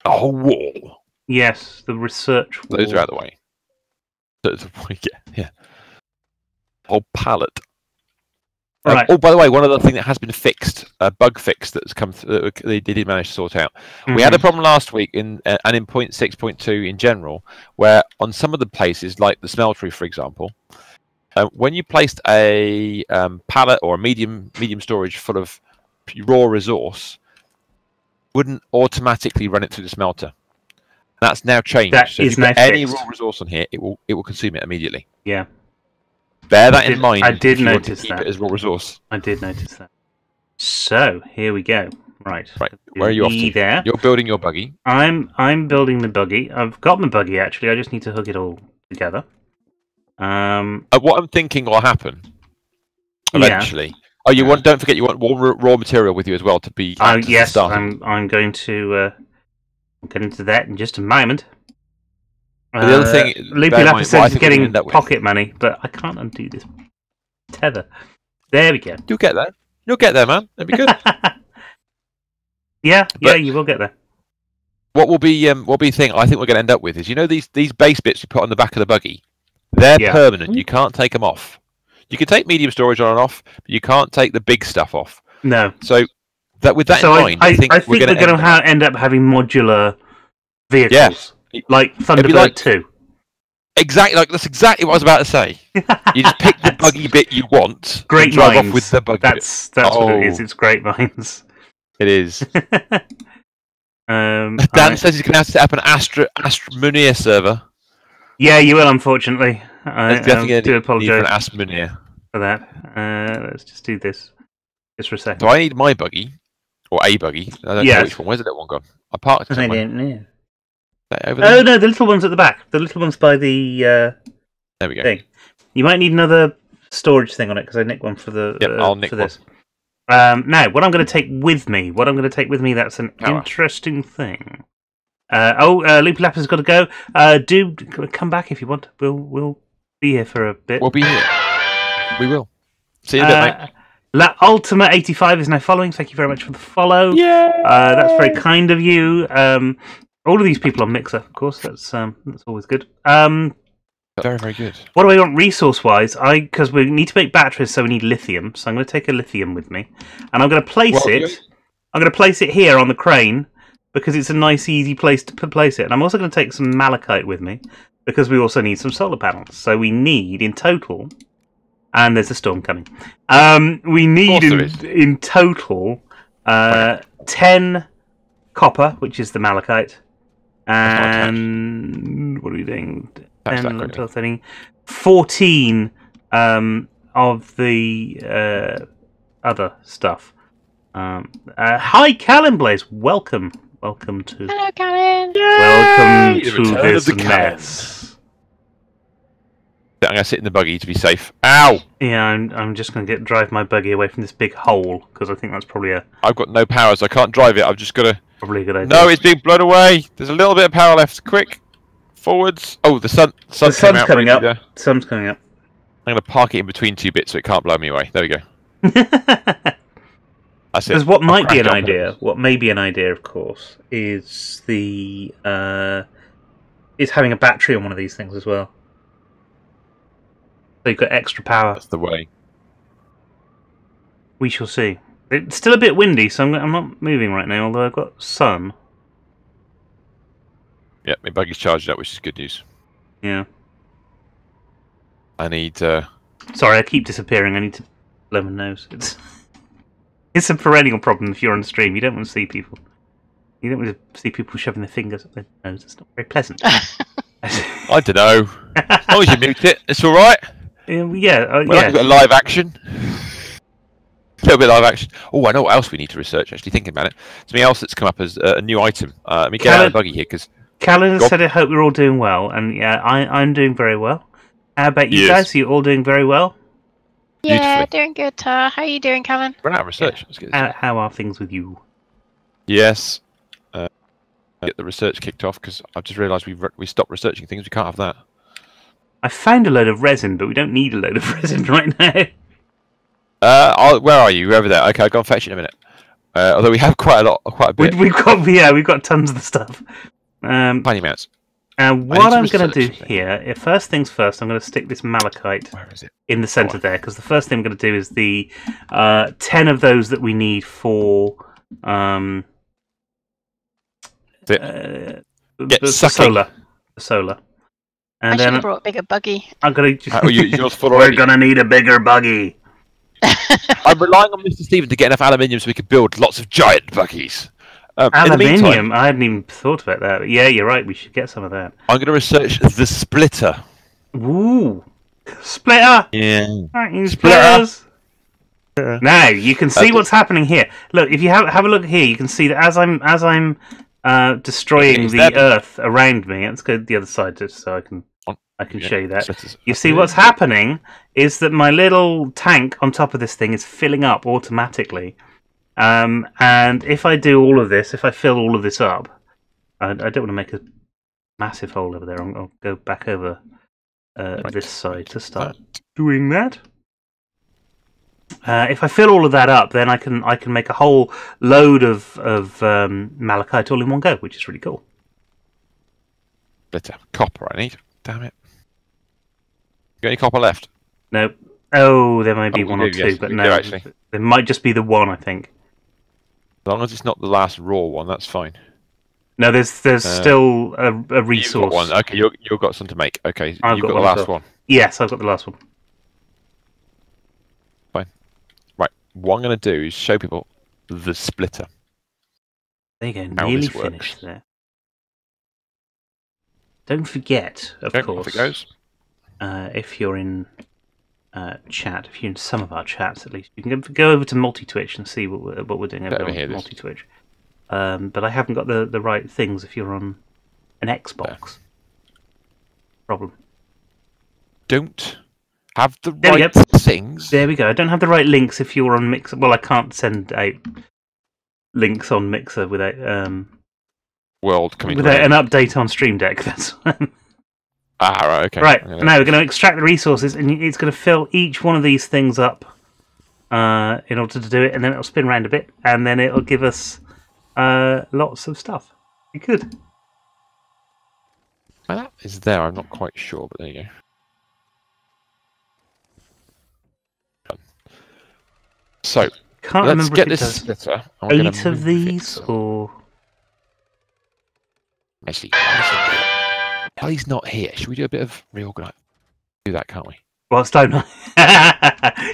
A whole wall. Yes, the research wall. Those are out of the way. Yeah. A whole pallet. Right. By the way, one other thing that has been fixed, a bug fix that's come through, they did manage to sort out. We had a problem last week and in 0.6.2 in general, where on some of the places, like the smeltery, for example, when you placed a pallet or a medium storage full of raw resource, it wouldn't automatically run it through the smelter. That's now changed. So if you put any raw resource on here, it will consume it immediately. Yeah. Bear that in mind. I did notice that. Keep it as raw resource. I did notice that. So here we go. Right. Where are you off to? There. You're building your buggy. I'm building the buggy. I've got my buggy actually. I just need to hook it all together. What I'm thinking will happen eventually. Oh, don't forget you want raw material with you as well to be. Yes, I'm going to get into that in just a moment. The other thing, Loopy Lapis says he's getting pocket money, but I can't undo this tether. There we go. You'll get there. You'll get there, man. That'd be good. Yeah, you will get there. What will be thing I think we're going to end up with is these base bits we put on the back of the buggy. They're permanent. You can't take them off. You can take medium storage on and off, but you can't take the big stuff off. No. So with that in mind, I think we're going to end up having modular vehicles. Yeah. Like Thunderbird 2. Exactly, that's exactly what I was about to say. You just pick the buggy bit you want. Great drive minds. Off with the buggy that's what it is. It's great minds. It is. Dan says he's going to have to set up an Astroneer server. Yeah, you will, unfortunately. I do apologise for an Astroneer for that. Let's just do this just for a second. So I need my buggy, or a buggy. I don't know which one. Where's the little one gone? I parked it somewhere. I don't know. Over there? Oh no, the little one's at the back. The little one's by the there we go. Thing. You might need another storage thing on it because I nicked one for the I'll nick for this. Now, what I'm going to take with me? That's an interesting thing. Loopy Lapis has got to go. Do come back if you want. We'll be here for a bit. We'll be here. We will. See you in a bit, mate. La Ultima 85 is now following. Thank you very much for the follow. Yeah. That's very kind of you. All of these people on Mixer, of course. That's always good. Very, very good. What do I want resource-wise? Because we need to make batteries, so we need lithium. So I'm going to take a lithium with me, and I'm going to place it. I'm going to place it here on the crane, because it's a nice, easy place to place it. And I'm also going to take some malachite with me because we also need some solar panels. So we need in total, and there's a storm coming. We need in total 10 copper, which is the malachite, and what are we doing? 10, 11, 12, 13, 14 of the other stuff. Hi, Callan Blaze. Welcome to. Hello, Callan. Welcome to this mess. I'm gonna sit in the buggy to be safe. Ow! Yeah, I'm just gonna drive my buggy away from this big hole because I think that's probably a. I've got no power, so I can't drive it. I've just got to. Probably a good idea. No, it's being blown away. There's a little bit of power left. Quick, forwards. Oh, the sun's coming up. The sun's coming up. I'm gonna park it in between two bits so it can't blow me away. There we go. That's it. Because what might be an idea, what may be an idea, of course, is is having a battery on one of these things as well. So you've got extra power. That's the way. We shall see. It's still a bit windy, so I'm not moving right now, although I've got sun. Yeah, my buggy's charged up, which is good news. Yeah. I need... Sorry, I keep disappearing. I need to blow my nose. It's a perennial problem if you're on the stream. You don't want to see people. You don't want to see people shoving their fingers up their nose. It's not very pleasant. I don't know. As long as you mute it, it's all right. Yeah, I've got live action. A little bit of live action. Oh, I know what else we need to research, actually, thinking about it. Something else that's come up as a new item. Let me get out of the buggy here, because... Callan said, I hope we're all doing well. And yeah, I'm doing very well. How about you guys? Are you all doing very well? Yeah, doing good. How are you doing, Callan? Run out of research. Yeah. How are things with you? Yes. Get the research kicked off, because I've just realised we stopped researching things. We can't have that. I found a load of resin, but we don't need a load of resin right now. Where are you? You're over there. Okay, I'll go and fetch it in a minute. Although we have quite a bit. We've got tons of the stuff. Tiny amounts. What I'm going to do here, first things first, I'm going to stick this malachite in the centre there, because the first thing I'm going to do is the 10 of those that we need for the solar. And I should have brought a bigger buggy. I'm going to We're going to need a bigger buggy. I'm relying on Mr. Stephen to get enough aluminium so we can build lots of giant buggies. Aluminium? I hadn't even thought about that. But yeah, you're right. We should get some of that. I'm going to research the splitter. Ooh, splitter! Yeah, aren't you splitters? Now you can see what's happening here. Look, if you have a look here, you can see that as I'm destroying the earth around me. Let's go to the other side just so I can show you that. You see what's happening is that my little tank on top of this thing is filling up automatically. And if I do all of this, if I fill all of this up, I don't want to make a massive hole over there. I'll go back over this side to start doing that. If I fill all of that up, then I can make a whole load of malachite all in one go, which is really cool. Bit of copper I need. Damn it. Got any copper left? No. Oh, there might be one or two, but no. Actually. There might just be the one, I think. As long as it's not the last raw one, that's fine. No, there's still a resource. You've got one. Okay, you've got some to make. Okay, you've got the last one. Yes, I've got the last one. Fine. Right, what I'm going to do is show people the splitter. There you go, nearly finished there. Don't forget, of course, off it goes. If you're in chat, if you're in some of our chats at least, you can go over to multi-twitch and see what we're doing over on multi-twitch. But I haven't got the right things if you're on an Xbox. Problem. Don't have the right things. There we go. I don't have the right links if you're on Mixer. Well, I can't send out links on Mixer without without an update on Stream Deck. That's right. Okay. Right. Now we're going to extract the resources, and it's going to fill each one of these things up in order to do it, and then it'll spin around a bit, and then it'll give us lots of stuff. Be good. Well, that is there. I'm not quite sure, but there you go. So can't let's remember get if it this does splitter. 8 of these or Actually, while he's not here, should we do a bit of reorganize? Do that, can't we? Whilst I'm not...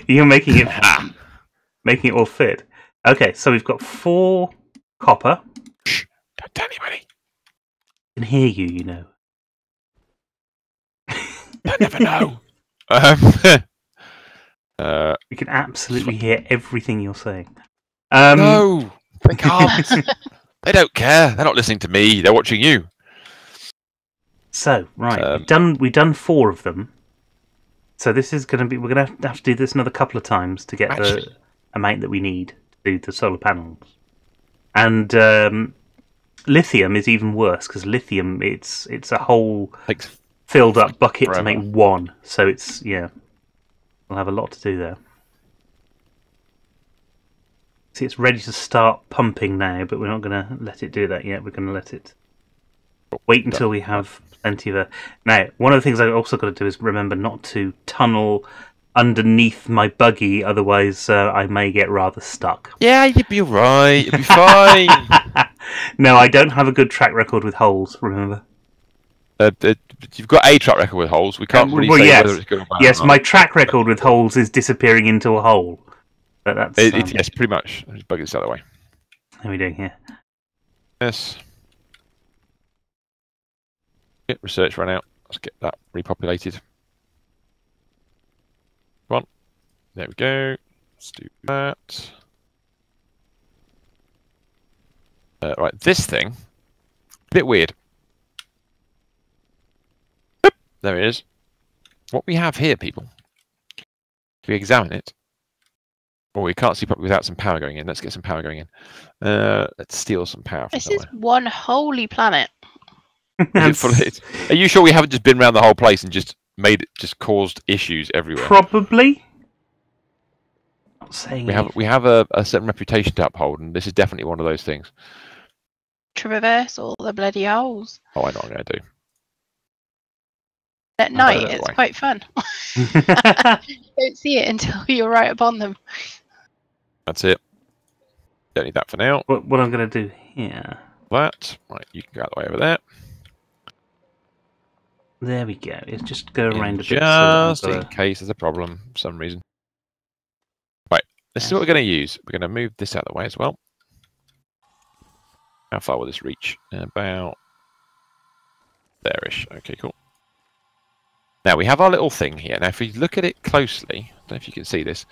You're making it all fit. Okay, so we've got 4 copper. Shh, don't tell anybody. I can hear you, you know. I never know. We can absolutely hear everything you're saying. No, they can't. They don't care. They're not listening to me. They're watching you. So, right, we've done 4 of them. So this is going to be... We're going to have to do this another couple of times to get the amount that we need to do the solar panels. And lithium is even worse, because lithium, it's a whole filled up bucket to make 1. So it's, yeah, we'll have a lot to do there. See, it's ready to start pumping now, but we're not going to let it do that yet. We're going to let it wait until we have plenty of... Now, one of the things I've also got to do is remember not to tunnel underneath my buggy, otherwise I may get rather stuck. Yeah, you'd be right. You'd be fine. No, I don't have a good track record with holes, remember? You've got a track record with holes. We can't really say whether it's good or bad. Yes, my track record with holes is disappearing into a hole. But that's... yes, pretty much. I'll just bug this out of the way. How are we doing here? Yes. Get research run out. Let's get that repopulated. Come on. There we go. Let's do that. Right, this thing, a bit weird. Boop, there it is. What we have here, people, if we examine it, well, we can't see properly without some power going in. Let's get some power going in. Let's steal some power from somewhere. This is one holy planet. Are you sure we haven't just been around the whole place and just caused issues everywhere? Probably. Not saying we have a certain reputation to uphold, and this is definitely one of those things. Traverse all the bloody holes. Oh, I know what I'm going to do. At night, it's quite fun. You don't see it until you're right upon them. That's it. Don't need that for now. What I'm going to do here... That. Right, you can go out the way over there. There we go. It's just go around a bit. Just in case there's a problem for some reason. Right, this is what we're going to use. We're going to move this out of the way as well. How far will this reach? About there-ish. Okay, cool. Now, we have our little thing here. Now, if we look at it closely, I don't know if you can see this,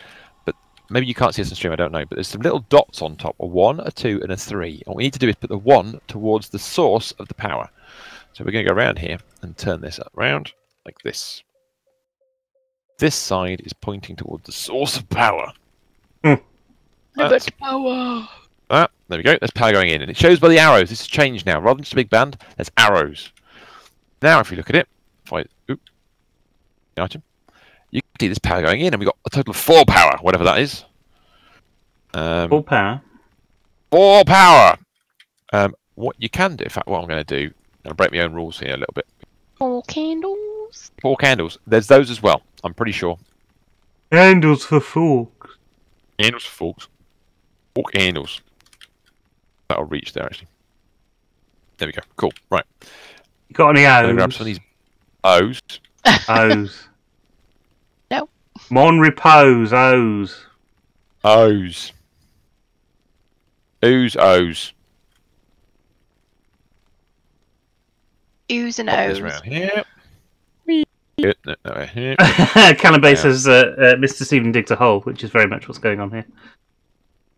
but maybe you can't see this on stream, I don't know, but there's some little dots on top, a 1, a 2, and a 3. And what we need to do is put the 1 towards the source of the power. So we're going to go around here and turn this around like this. This side is pointing towards the source of power. That's power. There we go. There's power going in. And it shows by the arrows. This has changed now. Rather than just a big band, there's arrows. Now, if you look at it, item, you can see this power going in, and we've got a total of 4 power, whatever that is. 4 power? 4 power! What you can do, in fact, what I'm going to do, I'll break my own rules here a little bit. 4 candles. 4 candles. There's those as well, I'm pretty sure. Candles for forks. Candles for forks. 4 candles. That'll reach there, actually. There we go. Cool. Right. You got any O's? I'm going to grab some of these O's. O's. No. Mon repose, O's. O's. O's, O's. O's and O's. Around here. Here. Cannabase says Mr. Stephen digs a hole, which is very much what's going on here.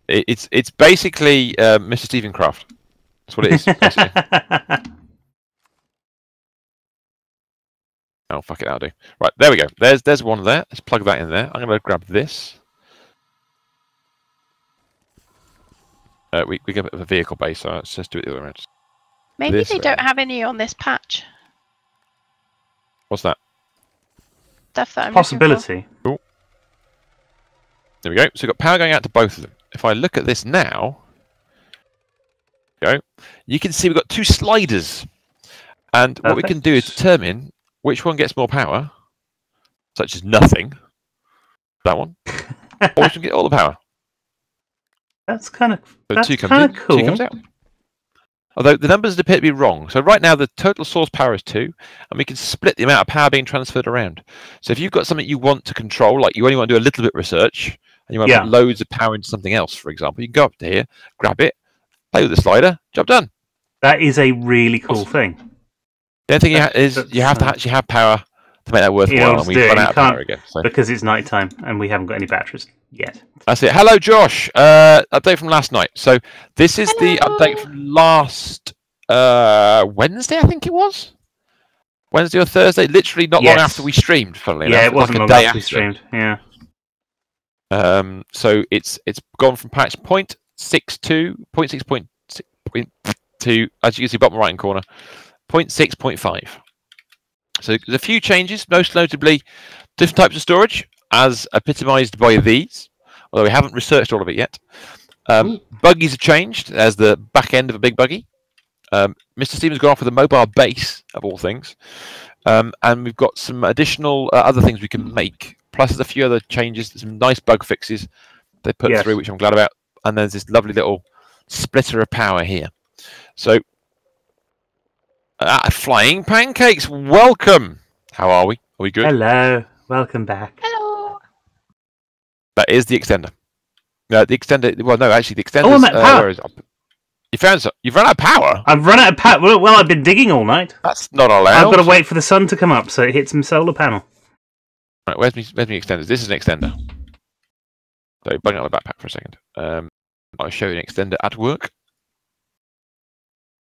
It's basically Mr. Stephen Craft. That's what it is, basically. Oh, fuck it, that'll do. Right, there we go. There's one there. Let's plug that in there. I'm going to grab this. We get a vehicle base, so let's just do it the other way around. Maybe they don't have any on this patch. What's that? Stuff that I'm possibility. Cool. There we go. So we've got power going out to both of them. If I look at this now, you can see we've got 2 sliders. And what we can do is determine which one gets more power, such as nothing, that one, or we can get all the power. That's kind of so 2 comes in, cool. 2 comes out. Although the numbers appear to be wrong. So right now the total source power is 2, and we can split the amount of power being transferred around. So if you've got something you want to control, like you only want to do a little bit of research, and you want to put loads of power into something else, for example, you can go up to here, grab it, play with the slider, job done. That is a really cool thing. The only thing you have to actually have power to make that worthwhile, and we've run out of power again. So. Because it's nighttime, and we haven't got any batteries yet. That's it. Hello, Josh. Update from last night. So this is the update from last Wednesday, I think it was. Wednesday or Thursday, literally not long after we streamed, funnily enough. Yeah, it wasn't long after we streamed, yeah. So it's gone from patch 0.6.2, as you can see, bottom right-hand corner, 0.6.5. So there's a few changes, most notably different types of storage, as epitomised by these, although we haven't researched all of it yet. Buggies have changed as the back end of a big buggy. Mr. Stevens gone off with a mobile base, of all things. And we've got some additional other things we can make. Plus, there's a few other changes, some nice bug fixes they put through, which I'm glad about. And there's this lovely little splitter of power here. So, Flying Pancakes, welcome. How are we? Are we good? Hello. Welcome back. Hello. That is the extender. The extender. Well, no, actually, the extender. Oh, I'm at power. Where is it? You've run out of power. I've run out of power. Well, I've been digging all night. That's not allowed. I've got to wait for the sun to come up so it hits my solar panel. Right, where's me extenders? This is an extender. So, bung out my backpack for a second. I'll show you an extender at work.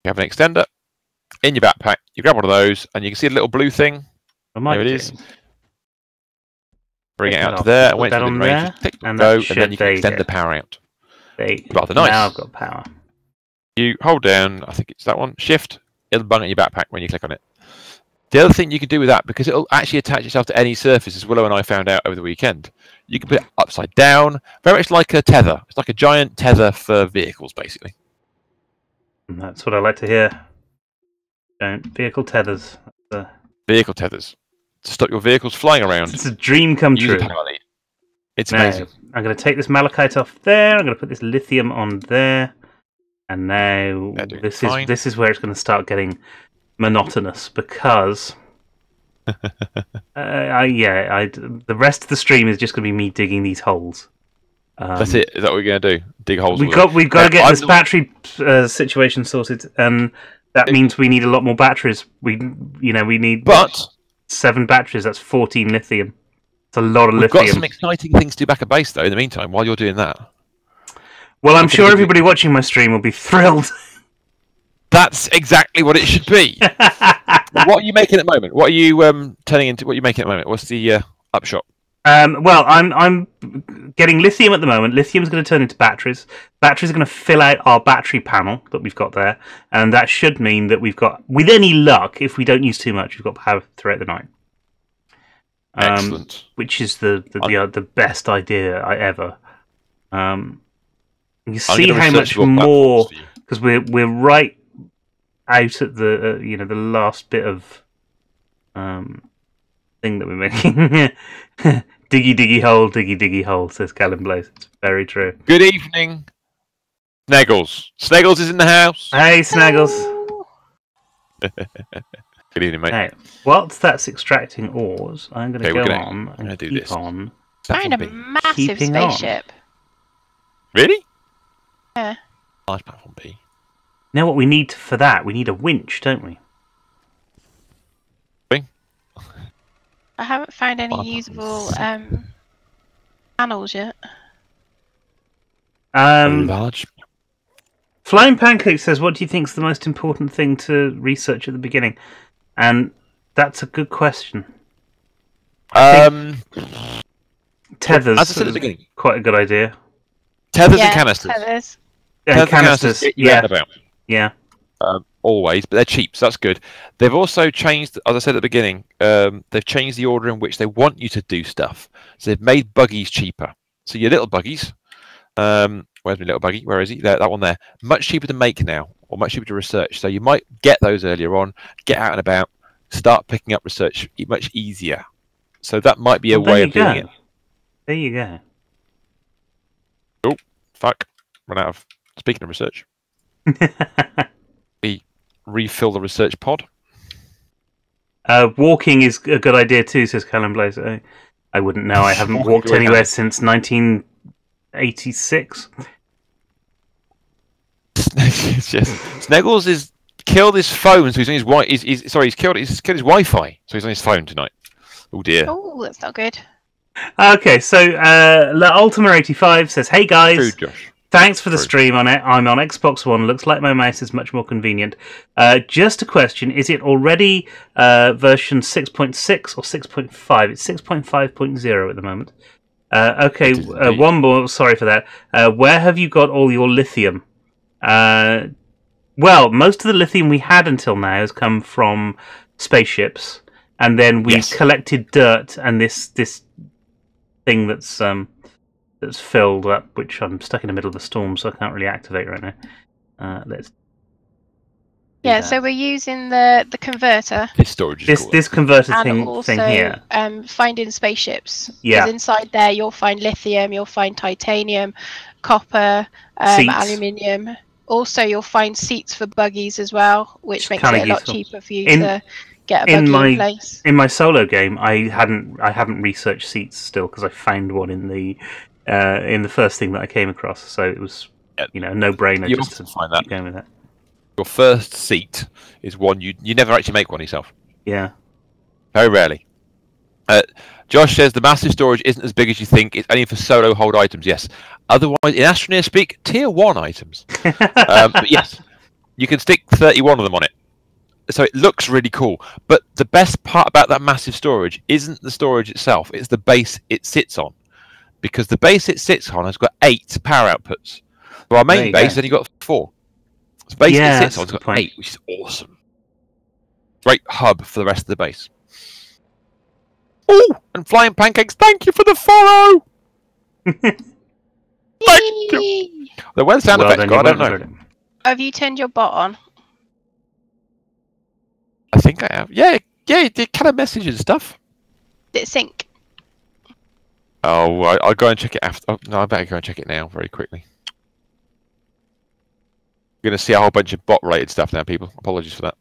You have an extender in your backpack. You grab one of those, and you can see a little blue thing. There it is. Bring it out to there. When it's within range, just click and go, and then you can extend the power out. Rather nice. Now I've got power. You hold down, I think it's that one, shift, it'll bung at your backpack when you click on it. The other thing you can do with that, because it'll actually attach itself to any surface, as Willow and I found out over the weekend, you can put it upside down, very much like a tether. It's like a giant tether for vehicles, basically. And that's what I like to hear. Vehicle tethers. Vehicle tethers. To stop your vehicles flying around. It's a dream come true. It's amazing. I'm going to take this malachite off there. I'm going to put this lithium on there. And now this is where it's going to start getting monotonous because the rest of the stream is just going to be me digging these holes. That's it. Is that what we're going to do? Dig holes. We've got to get this battery situation sorted, and that means we need a lot more batteries. We need 7 batteries. That's 14 lithium. It's a lot of lithium. We've got some exciting things to do back at base, though. In the meantime, while you're doing that. Well, I'm sure everybody watching my stream will be thrilled. That's exactly what it should be. What are you making at the moment? What are you turning into? What are you making at the moment? What's the upshot? Well, I'm getting lithium at the moment. Lithium's going to turn into batteries. Batteries are going to fill out our battery panel that we've got there, and that should mean that we've got, with any luck, if we don't use too much, we've got power throughout the night. Excellent. Which is the best idea I ever. You see how much more, because we're right out at the the last bit of thing that we're making. diggy hole, says Callum Blaze. It's very true. Good evening, Sneggles. Sneggles is in the house. Hey, Sneggles. Good evening, mate. Hey, whilst that's extracting ores, I'm going to go on and keep on. Find a massive spaceship. Really? Yeah. Large platform B. Now what we need for that, we need a winch, don't we? I haven't found any usable panels yet. Large. Flying Pancake says, what do you think is the most important thing to research at the beginning? And that's a good question. Tethers. As I said at the beginning. Quite a good idea. Tethers and canisters. Tethers. And canisters. Yeah. Yeah. Always, but they're cheap, so that's good. They've also changed, as I said at the beginning, they've changed the order in which they want you to do stuff. So they've made buggies cheaper. So your little buggies, where's my little buggy? Where is he? There, that one there. Much cheaper to make now, or much cheaper to research. So you might get those earlier on, get out and about, start picking up research much easier. So that might be a way of doing it. There you go. Oh, fuck. Run out of... Speaking of research. refill the research pod. Walking is a good idea too, says Callum Blaze. I wouldn't know. I haven't walked anywhere since 1986. Sneggles is killed his phone, so he's on his he's killed his Wi-Fi, so he's on his phone tonight. Oh dear. Oh, that's not good. Okay, so La Ultima 85 says, "Hey guys, True, Josh. Thanks for the stream on it. I'm on Xbox One. Looks like my mouse is much more convenient. Just a question: is it already version 6.6 or 6.5? It's 6.5.0 at the moment. Okay, one more. Sorry for that. Where have you got all your lithium? Well, most of the lithium we had until now has come from spaceships, and then we collected dirt and this thing that's filled up, which I'm stuck in the middle of the storm, so I can't really activate right now. Let's. Yeah, so we're using the converter. This storage. This converter and thing here. Finding spaceships. Yeah. Because inside there, you'll find lithium, you'll find titanium, copper, aluminium. Also, you'll find seats for buggies as well, which makes it a lot cheaper for you to get a buggy in place. In my solo game, I haven't researched seats still because I found one in the first thing that I came across. So it was a no-brainer just to find that. Keep going with that. Your first seat is one you never actually make one yourself. Yeah. Very rarely. Josh says the massive storage isn't as big as you think. It's only for solo hold items. Yes. Otherwise, in Astroneer speak, tier 1 items. But yes, you can stick 31 of them on it. So it looks really cool. But the best part about that massive storage isn't the storage itself. It's the base it sits on. Because the base it sits on has got 8 power outputs. So our main base has only got 4. The base it sits on has got 8, which is awesome. Great hub for the rest of the base. Oh, and Flying Pancakes, thank you for the follow! Thank you! The weather sound effects, I don't know. Have you turned your bot on? I think I have. Yeah, it kind of messages and stuff. Did it sync? Oh, I'll go and check it after. Oh, no, I better go and check it now very quickly. You're going to see a whole bunch of bot-related stuff now, people. Apologies for that.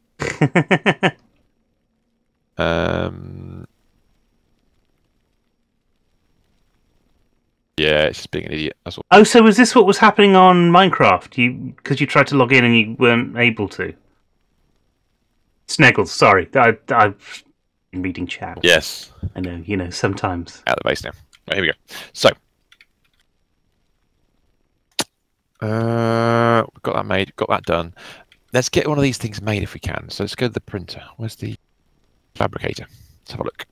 Yeah, it's just being an idiot. That's all. Oh, so was this what was happening on Minecraft? Because you tried to log in and you weren't able to? Sneggles, sorry. I've been reading chat. Yes. I know, sometimes. Out of the base now. Right, here we go. So. We've got that made, got that done. Let's get one of these things made if we can. So let's go to the printer. Where's the fabricator? Let's have a look.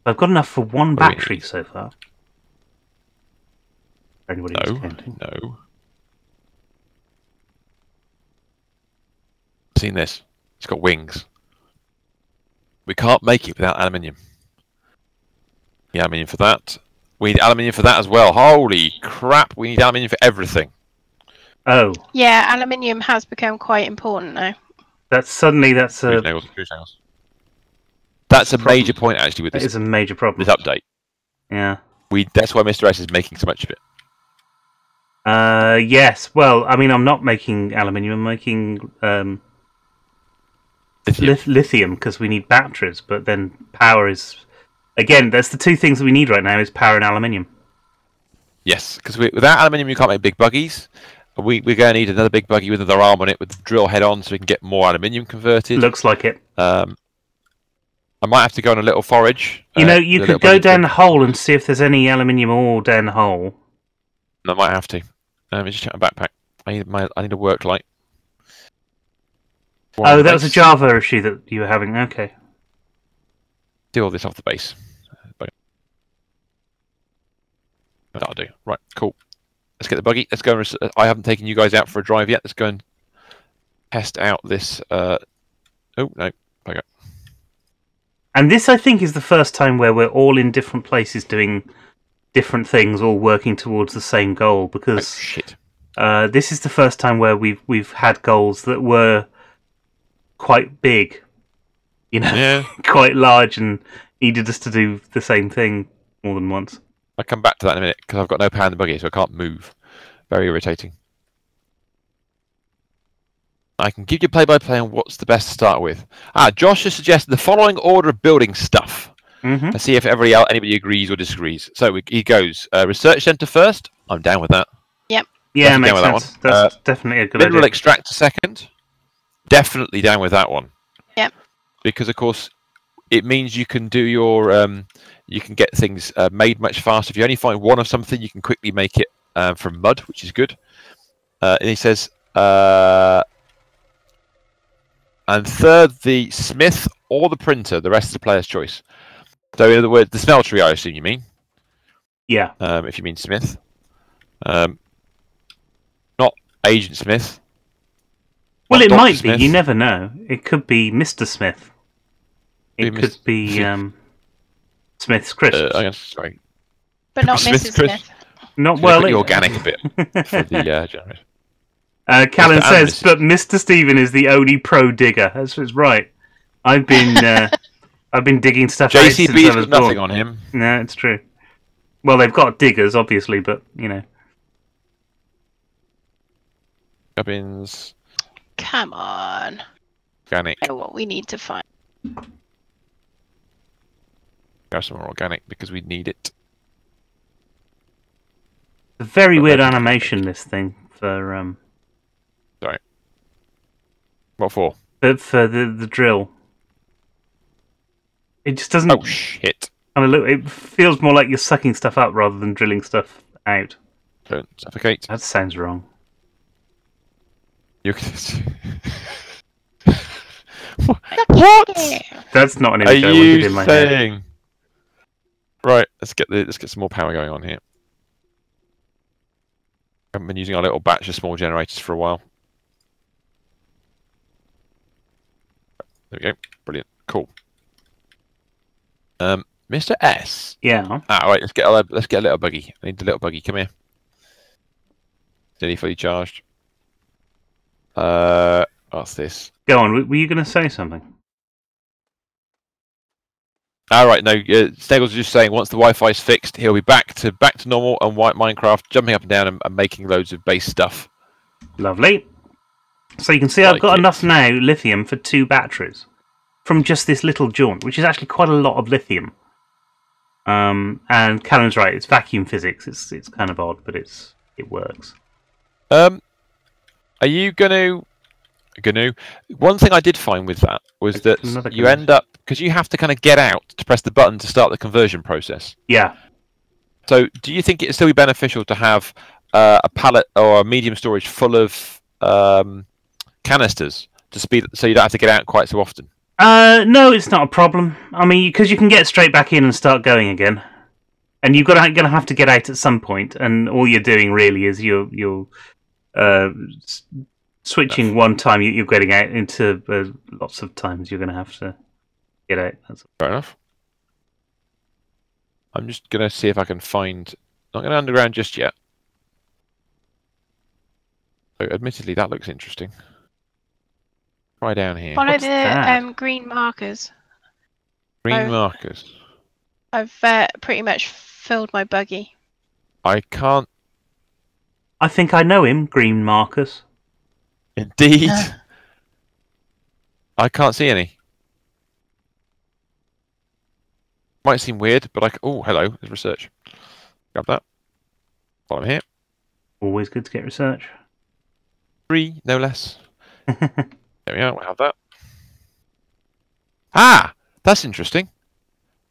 I've got enough for one battery so far. Anybody No. Seen this? It's got wings. We can't make it without aluminium. The aluminium for that. We need aluminium for that as well. Holy crap! We need aluminium for everything. Oh. Yeah, aluminium has become quite important now. That's a major point actually with this. It is a major problem. This update. Yeah. That's why Mr. S is making so much of it. Yes. Well, I mean, I'm not making aluminium. I'm making lithium because we need batteries. But then power is, again, that's the two things that we need right now: is power and aluminium. Yes, because without aluminium, you can't make big buggies. We're going to need another big buggy with another arm on it with the drill head on, so we can get more aluminium converted. Looks like it. I might have to go on a little forage. You could go down the hole and see if there's any aluminium ore down the hole. I might have to. Let me just check my backpack. I need a work light. Oh, that was a Java issue that you were having. Okay. Do all this off the base. That'll do. Right, cool. Let's get the buggy. Let's go. I haven't taken you guys out for a drive yet. Let's go and test out this. Oh no. Okay. And this, I think, is the first time where we're all in different places doing different things, all working towards the same goal. Because this is the first time where we've had goals that were quite big, quite large, and needed us to do the same thing more than once. I'll come back to that in a minute because I've got no power in the buggy, so I can't move. Very irritating. I can give you play-by-play on what's the best to start with. Josh has suggested the following order of building stuff. Let's see if anybody agrees or disagrees. So he goes research centre first. I'm down with that. Yep. Yeah, makes sense. That's definitely a good mineral idea. Extractor second. Definitely down with that one. Yep. Because of course, it means you can do your you can get things made much faster. If you only find one of something, you can quickly make it from mud, which is good. And he says, and third, the smith or the printer. The rest is the player's choice. So in other words, the smeltery, I assume you mean. Yeah. If you mean smith, not Agent Smith. Well, it might be. You never know. It could be Mr. Smith. It could be Smith's Crisps. Sorry. But not Mrs. Smith. Not well. The organic a bit for the generator. Callan says, but Mr. Stephen is the only pro digger. That's right. I've been digging stuff. JCB's got nothing on him. No, it's true. Well, they've got diggers, obviously, but you know. Gubbins. Come on. Organic. I know what we need to find. Go some more organic because we need it. A very weird animation, this thing for Sorry. What for? For the drill. It just doesn't. Oh shit! I mean, look, it feels more like you're sucking stuff up rather than drilling stuff out. Don't suffocate. That sounds wrong. You what? That's not an image I wanted in my head. Right, let's get some more power going on here. I haven't been using our little batch of small generators for a while. There we go. Brilliant. Cool. Mr. S. Yeah. Right. Let's get a little buggy. I need the little buggy. Come here. Steady, fully charged. What's this? Go on. Were you going to say something? Right. No. Sneggles was just saying once the Wi-Fi's fixed, he'll be back to normal and Wight Minecraft, jumping up and down and making loads of base stuff. Lovely. So you can see I've got enough now lithium for 2 batteries from just this little jaunt, which is actually quite a lot of lithium. And Callan's right; it's vacuum physics. It's kind of odd, but it works. Are you gonna? One thing I did find with that was that you end up because you have to kind of get out to press the button to start the conversion process. Yeah. So, do you think it'd still be beneficial to have a pallet or a medium storage full of canisters to speed, so you don't have to get out quite so often? No, it's not a problem. I mean, because you can get straight back in and start going again, and you're gonna have to get out at some point, and all you're doing really is you're switching one time. You're getting out into lots of times. You're gonna have to get out. That's fair enough. I'm just gonna see if I can find. Not gonna underground just yet. So, admittedly, that looks interesting. Try down here. Follow the green markers. Green markers. I've pretty much filled my buggy. I can't. I think I know him. Green markers. Indeed. I can't see any. Might seem weird, but oh, hello. There's research. Grab that. While I'm here. Always good to get research. 3, no less. There we are. We'll have that. That's interesting.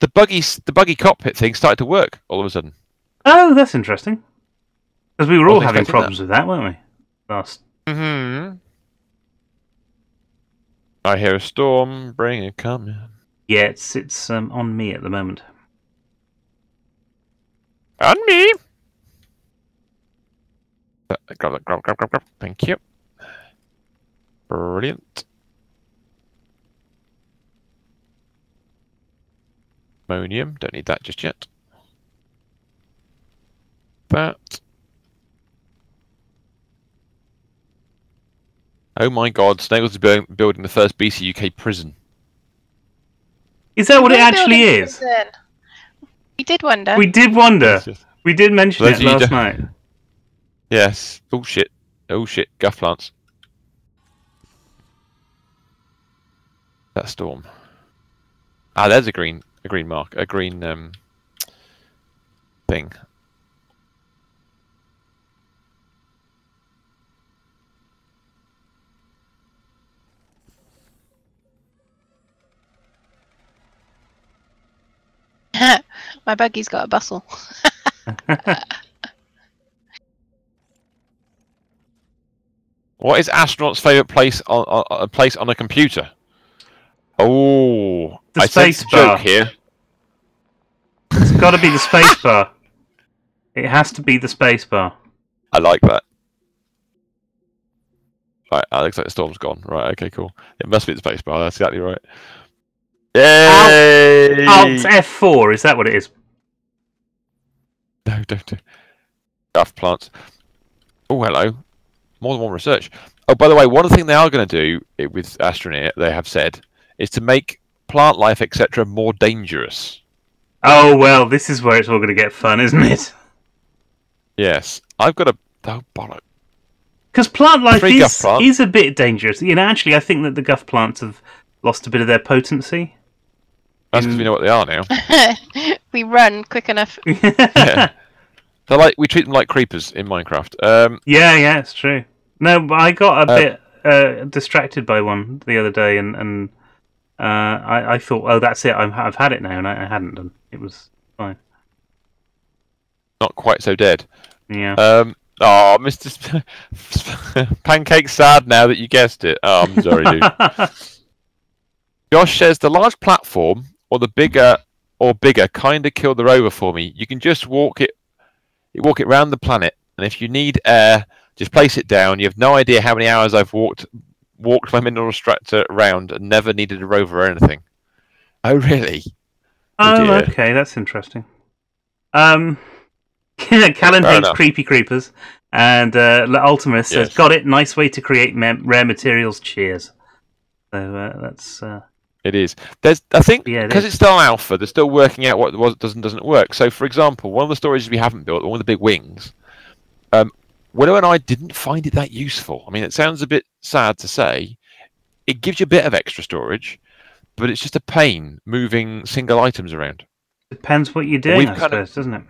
The buggy cockpit thing started to work all of a sudden. Oh, that's interesting. Because we were all having problems with that, weren't we? Last. I hear a storm. Bring it coming. Yeah, it's on me at the moment. On me. Grab. Thank you. Brilliant. Ammonium, don't need that just yet. That. Oh my god, Snails is building the first BC UK prison. Is that what it actually is? We did wonder. We did wonder. We did mention it last night. Yes. Oh shit. Oh shit. Guff plants. That storm. Ah, there's a green mark, a green thing. My buggy's got a bustle. What is astronaut's favourite place on a computer? Oh, the space bar. Joke here. It's got to be the space bar. It has to be the space bar. I like that. Right, Alex, like the storm's gone. Right, okay, cool. It must be the space bar. That's exactly right. Yay! Alt F4. Is that what it is? No, don't do. Stuff plants. Oh, hello. More than one research. Oh, by the way, one thing they are going to do with Astroneer, they have said, is to make plant life, etc., more dangerous. Oh, well, this is where it's all going to get fun, isn't it? Yes. I've got a... Oh, bollock. Because plant life is a bit dangerous. You know, actually, I think that the guff plants have lost a bit of their potency. That's because we know what they are now. We run quick enough. Yeah. They're like, we treat them like creepers in Minecraft. Yeah, it's true. No, but I got a bit distracted by one the other day, and I thought, oh, that's it. I've had it now, and I hadn't done. It was fine. Not quite so dead. Yeah. Oh, Mr. Pancake's sad now that you guessed it. Oh, I'm sorry, dude. Josh says the large platform or the bigger kind of killed the rover for me. You can just walk it around the planet, and if you need air, just place it down. You have no idea how many hours I've walked my mineral extractor around and never needed a rover or anything. Oh, really? Oh, okay, that's interesting. Callan hates creepy creepers, and Ultimus says, "Got it. Nice way to create rare materials. Cheers." So that's. It is. I think because it's still alpha, they're still working out what doesn't work. So, for example, one of the storages we haven't built, one of the big wings, Willow and I didn't find it that useful. I mean, it sounds a bit sad to say. It gives you a bit of extra storage, but it's just a pain moving single items around. Depends what you're doing, I suppose, doesn't it?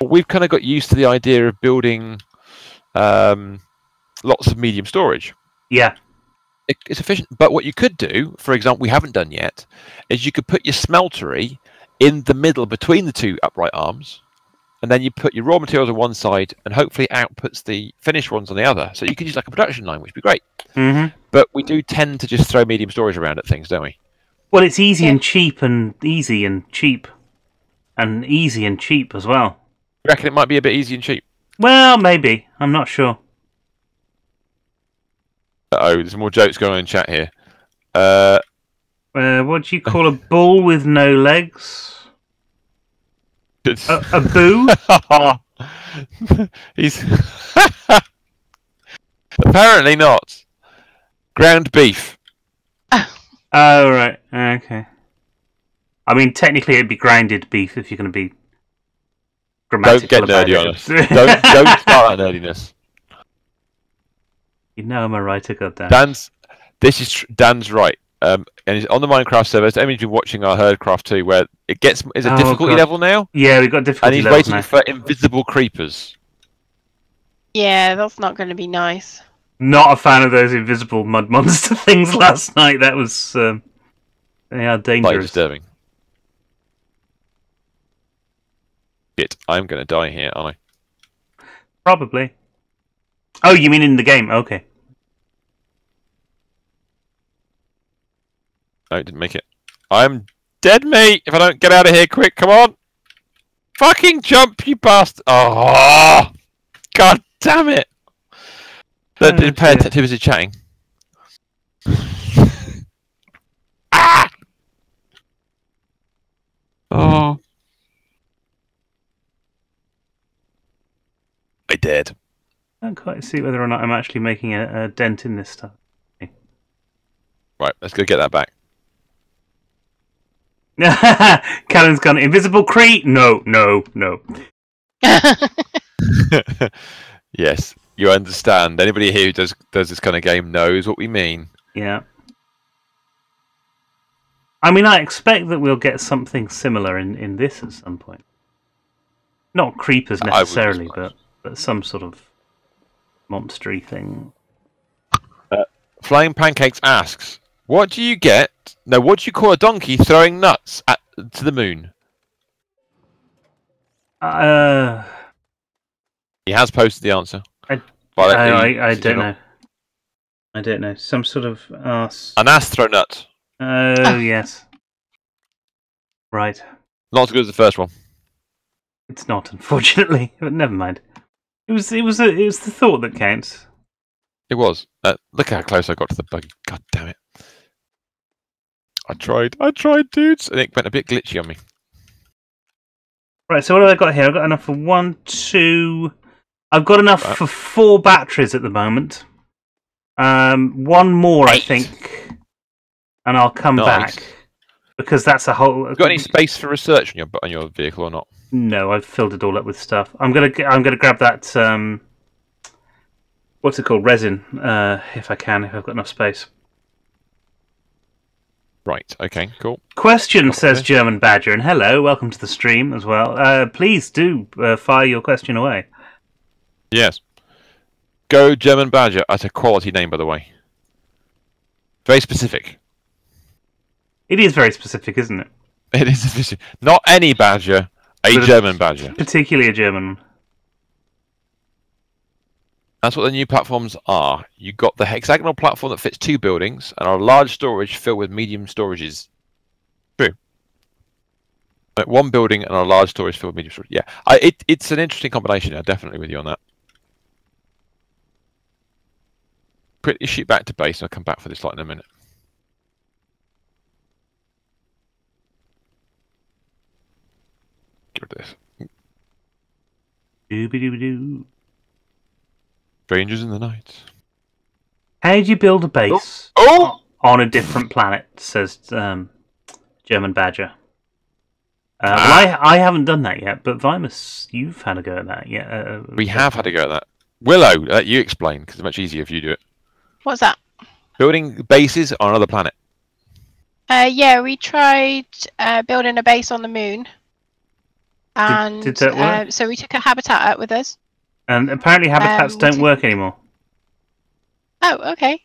We've kind of got used to the idea of building lots of medium storage. Yeah. It's efficient, but what you could do, for example, we haven't done yet, is you could put your smeltery in the middle between the two upright arms, and then you put your raw materials on one side, and hopefully outputs the finished ones on the other. So you could use like a production line, which would be great. Mm-hmm. But we do tend to just throw medium storage around at things, don't we? Well, it's easy and cheap, and easy and cheap, and easy and cheap as well. You reckon it might be a bit easy and cheap? Well, maybe. I'm not sure. Uh-oh, there's more jokes going on in chat here. What do you call a bull with no legs? A boo? He's apparently not. Ground beef. Oh, right. Okay. I mean, technically it'd be grinded beef if you're going to be grammatical. Don't get nerdy on us. Don't start that nerdiness. You know I'm a writer, goddamn. Dan's right. And he's on the Minecraft server. So Emmy's been watching our Herdcraft too, where it is a difficulty level now. Yeah, we've got difficulty levels and he's waiting for invisible creepers. Yeah, that's not going to be nice. Not a fan of those invisible mud monster things last night. That was they are dangerous. Quite disturbing. Shit, I'm going to die here, aren't I? Probably. Oh, you mean in the game? Okay. No, didn't make it. I'm dead, mate! If I don't get out of here quick, come on! Fucking jump, you bastard! Oh! God damn it! Didn't pay attention to chatting. Ah! Oh. I did. I don't quite see whether or not I'm actually making a dent in this stuff. Right, let's go get that back. Callan's gone, invisible Cree? No. Yes, you understand. Anybody here who does this kind of game knows what we mean. Yeah. I mean, I expect that we'll get something similar in this at some point. Not creepers necessarily, but some sort of monstery thing. Flying Pancakes asks, what do you get? No, what do you call a donkey throwing nuts to the moon? He has posted the answer. I don't know. I don't know. Some sort of an astronut. Oh yes. Right. Not as good as the first one. It's not, unfortunately, but never mind. It was the thought that counts. It was. Look how close I got to the buggy. God damn it! I tried, dudes, and it went a bit glitchy on me. Right. So what have I got here? I've got enough for 1, 2. I've got enough for 4 batteries at the moment. 1 more, 8. I think, and I'll come back because that's a whole. Got any space for research on your vehicle or not? No, I've filled it all up with stuff. I'm gonna grab that. What's it called? Resin, if I've got enough space. Right, okay, cool. Question, says German Badger, and hello, welcome to the stream as well. Please do fire your question away. Yes. Go German Badger. That's a quality name, by the way. Very specific. It is very specific, isn't it? It is specific. Not any badger, a German badger. Particularly a German one. That's what the new platforms are. You've got the hexagonal platform that fits 2 buildings and a large storage filled with medium storages. True. Like 1 building and a large storage filled with medium storage. Yeah, it's an interesting combination. I'm definitely with you on that. Quickly shoot back to base and I'll come back for this light in a minute. Get rid of this. Dooby-dooby-doo. Strangers in the night. How do you build a base on a different planet, says German Badger. Well, I haven't done that yet, but Vimus, you've had a go at that. Yeah, we have had a go at that. Willow, let you explain, because it's much easier if you do it. What's that? Building bases on another planet. Yeah, we tried building a base on the moon. And did that work? So we took a habitat out with us. And apparently habitats don't work anymore. Oh, okay.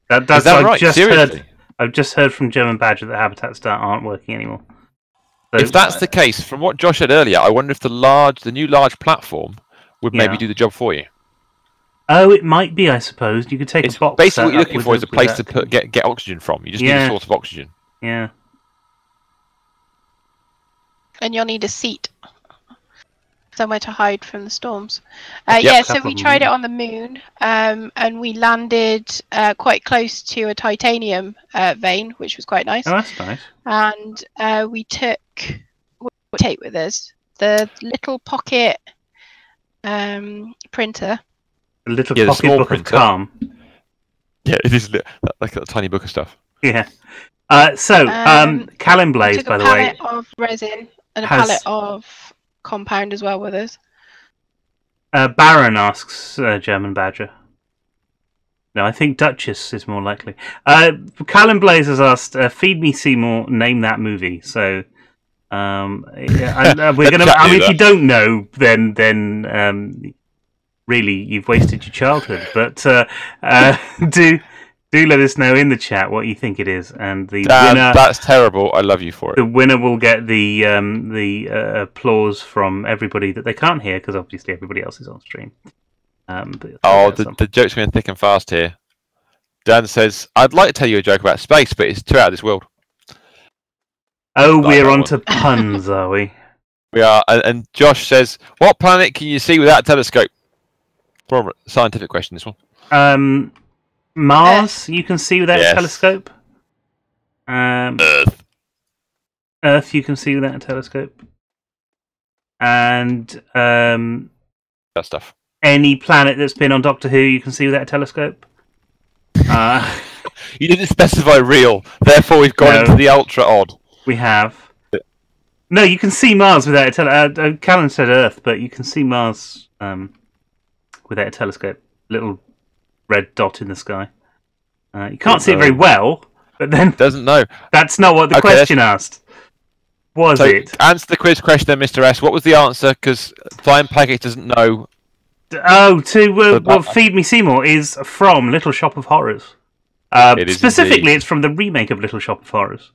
Is that right? Seriously? I've just heard from German Badger that habitats aren't working anymore. So, if that's the case, from what Josh said earlier, I wonder if the new large platform would maybe do the job for you. Oh, it might be, I suppose. You could take a box. Basically, what you're looking for is a place to get oxygen from. You just need a source of oxygen. Yeah. And you'll need a seat. Somewhere to hide from the storms. Yeah, so we tried it on the moon, and we landed quite close to a titanium vein, which was quite nice. Oh, that's nice. And we took with us the little pocket printer. A little pocket book printer. Of calm. Yeah, it is like a tiny book of stuff. Yeah. Callum Blaze, by the way, a pallet of resin and a pallet of compound as well with us. Baron asks German Badger. No, I think Duchess is more likely. Callum Blaze has asked, "Feed me Seymour, name that movie." So, we're gonna. I mean, if you don't know, then really you've wasted your childhood. But do let us know in the chat what you think it is, and the winner. That's terrible. I love you for it. The winner will get the applause from everybody that they can't hear because obviously everybody else is on stream. The joke's going thick and fast here. Dan says, "I'd like to tell you a joke about space, but it's too out of this world." Oh, we're onto puns, are we? We are. And Josh says, "What planet can you see without a telescope?" Probably a scientific question. This one. Mars, you can see without a telescope. Earth, you can see without a telescope. And that stuff. Any planet that's been on Doctor Who, you can see without a telescope. You didn't specify real, therefore we've gone into the ultra odd. We have. No, you can see Mars without a telescope. Callan said Earth, but you can see Mars without a telescope. Little red dot in the sky. You can't see it very well, But then doesn't know. That's not what the question asked. Was it? Answer the quiz question then, Mr. S. What was the answer? Because Flying Pancake doesn't know. Oh, Feed Me Seymour is from Little Shop of Horrors. Specifically, it's from the remake of Little Shop of Horrors.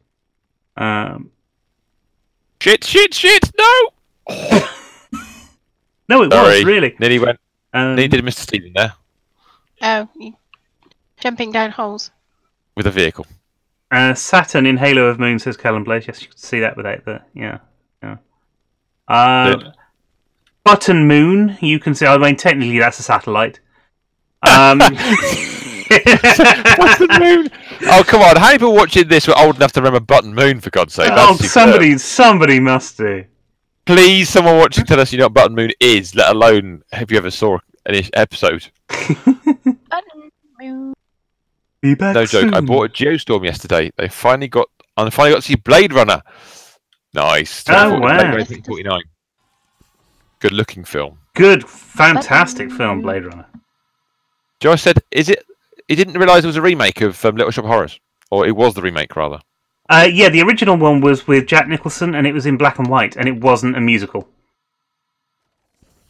Shit! No! No, it was, really. Nearly went. Nearly did Mr. Steven there. Oh, jumping down holes. With a vehicle. Saturn in Halo of Moon, says Callum Blaze. Yes, you can see that without the... Yeah. Button Moon, you can see... I mean, technically, that's a satellite. Button Moon! Oh, come on. How many people watching this were old enough to remember Button Moon, for God's sake? Somebody must do. Please, someone watching, tell us you know what Button Moon is, let alone have you ever saw an episode. Button Moon. No joke. I bought a Geostorm yesterday. I finally got to see Blade Runner. Nice. Oh, wow. 1949. Good looking film. Good, fantastic film, Blade Runner. Joe said, "Is it?" He didn't realise it was a remake of Little Shop of Horrors, or it was the remake rather. Yeah, the original one was with Jack Nicholson, and it was in black and white, and it wasn't a musical.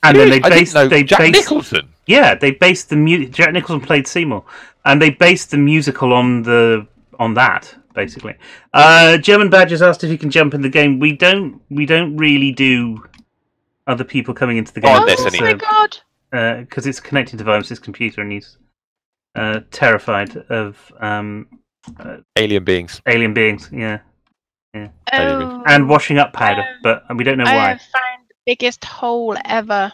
And then they based Nicholson. Yeah, they based the Jack Nicholson played Seymour, and they based the musical on that basically. German Badgers asked if you can jump in the game. We don't really do other people coming into the game. Oh my god! Because it's connecting to Vimes' computer, and he's terrified of alien beings. Alien beings, yeah. Oh. And washing up powder, but we don't know why. I have found the biggest hole ever.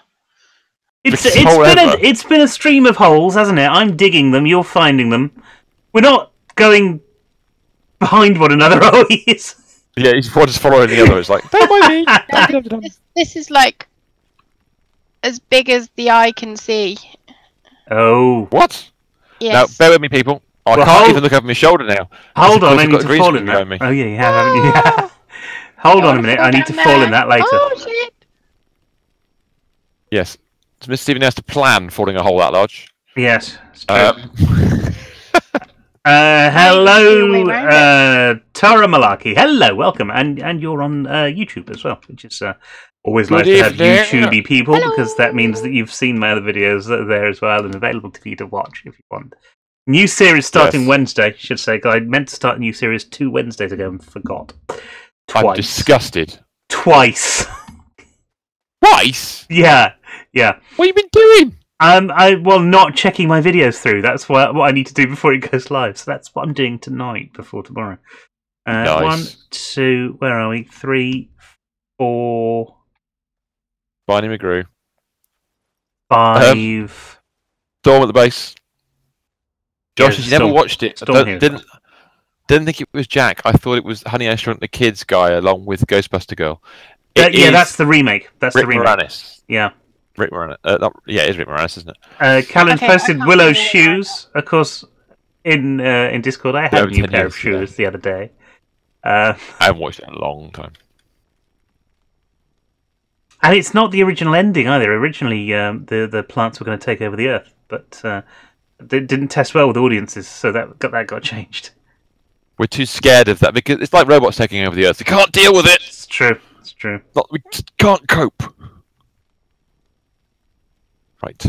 It's been a stream of holes, hasn't it? I'm digging them, you're finding them. We're not going behind one another, always. Yeah, he's just following the other. It's like, don't mind me. This is like as big as the eye can see. Oh. What? Yes. Now, bear with me, people. I can't even look over my shoulder now. Hold on, I need to fall in that. Oh, yeah, you have, haven't you? Yeah. Hold on a minute, I need to fall in that later. Oh, shit. Yes. So Mr. Stephen has to plan falling a hole that large. Yes, it's true. Hello, Tara Malaki. Hello, welcome. And you're on YouTube as well, which is always nice to have YouTubey people. Hello. Because that means that you've seen my other videos that are there as well and available for you to watch if you want. New series starting Wednesday, should say. I meant to start a new series 2 Wednesdays ago and forgot. Twice. I'm disgusted. Twice. Twice? Yeah. What have you been doing? Not checking my videos through. That's what I need to do before it goes live. So that's what I'm doing tonight before tomorrow. Nice. 1, 2, where are we? 3, 4. Barney McGrew. 5. Storm at the base. Josh, you never watched it. Didn't think it was Jack. I thought it was Honey, I Shrunk the Kids guy along with Ghostbuster Girl. That's the remake. That's Rick the remake. Moranis. Yeah. Rick Moranis. It is Rick Moranis, isn't it? Callan posted Willow's shoes. Of course, in Discord, I had a new pair of shoes the other day. I haven't watched it in a long time. And it's not the original ending either. Originally, the plants were going to take over the Earth, but they didn't test well with audiences, so that got changed. We're too scared of that because it's like robots taking over the Earth. We can't deal with it. It's true. We just can't cope. Right.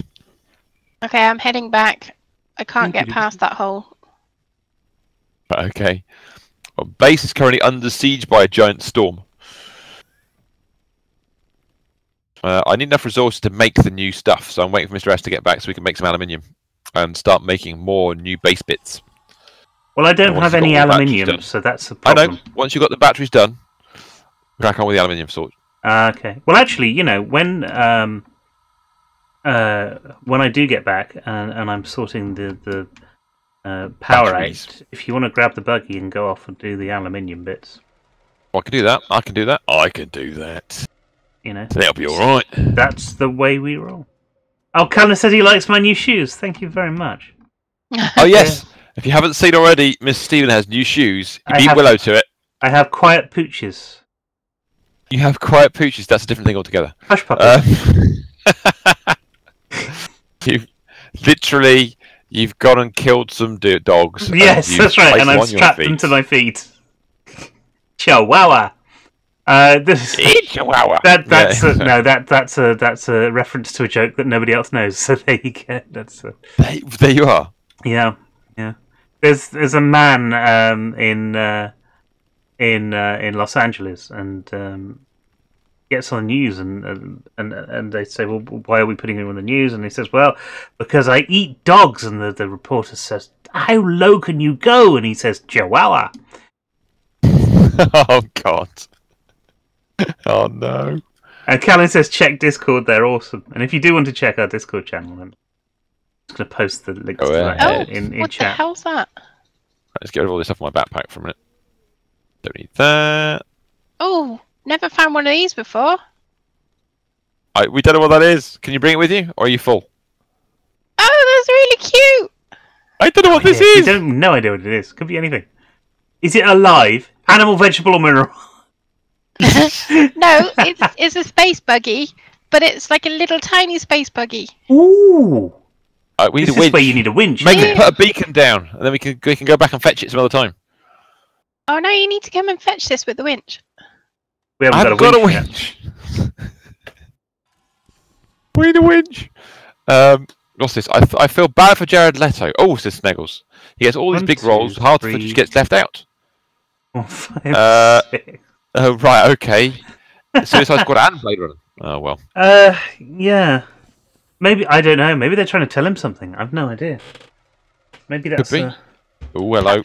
Okay, I'm heading back. I can't get past that hole. Okay. Well, base is currently under siege by a giant storm. I need enough resources to make the new stuff, so I'm waiting for Mr. S to get back so we can make some aluminium and start making more new base bits. Well, I don't have any aluminium, so that's a problem. I know. Once you've got the batteries done, crack on with the aluminium sort. Okay. Well, actually, when I do get back and I'm sorting the power out, if you want to grab the buggy and go off and do the aluminium bits. I can do that. I can do that. That'll be all right. That's the way we roll. Oh, Callan said he likes my new shoes. Thank you very much. Oh, yes. If you haven't seen already, Miss Stephen has new shoes. You beat Willow to it. I have quiet pooches. You have quiet pooches. That's a different thing altogether. Hush puppies. You literally You've gone and killed some dogs. Yes, that's right, and I've strapped them to my feet. Chihuahua. Chihuahua. That's a reference to a joke that nobody else knows. So there you go. There you are. Yeah. There's a man in Los Angeles, and gets on the news, and they say, well, why are we putting him on the news? And he says, well, because I eat dogs. And the reporter says, how low can you go? And he says, Chihuahua. Oh God. Oh no. And Callan says, check Discord, they're awesome. And if you do want to check our Discord channel, then I'm just going to post the links to that in what chat. What the hell's that? Let's get rid of all this stuff in my backpack for a minute. Don't need that. Oh, never found one of these before. We don't know what that is. Can you bring it with you, or are you full? Oh, that's really cute. I don't know what this is. We don't no idea what it is. Could be anything. Is it alive? Animal, vegetable, or mineral? No, it's a space buggy, but it's like a little tiny space buggy. Ooh. We need this a winch. is where you need a winch. Maybe put a beacon down, and then we can go back and fetch it some other time. Oh no, you need to come and fetch this with the winch. We haven't got a winch. We need a winch. What's this? I feel bad for Jared Leto. Oh, says Sneggles. He has all these big roles. Hard footage gets left out. 4, 5, 6. Oh right, okay. Suicide Squad and Blade Runner. Oh well. Yeah. Maybe I don't know. Maybe they're trying to tell him something. I've no idea. Maybe that's. Could be. Oh hello.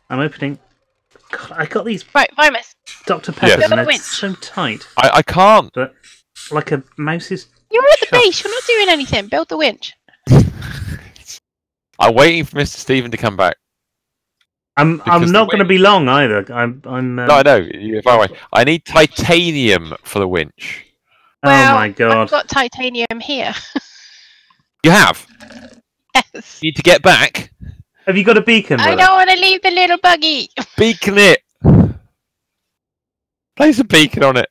I'm opening. God, I got these. Right, Vimus. Dr. Peppers, and it's so tight. I can't. But like a mouse's. You're at the base. You're not doing anything. Build the winch. I'm waiting for Mr. Stephen to come back. I'm not going to be long either. No, I know. You're far away. I need titanium for the winch. Well, oh my God! I've got titanium here. You have. Yes. You need to get back. Have you got a beacon? I don't want to leave the little buggy. Beacon it. Place a beacon on it.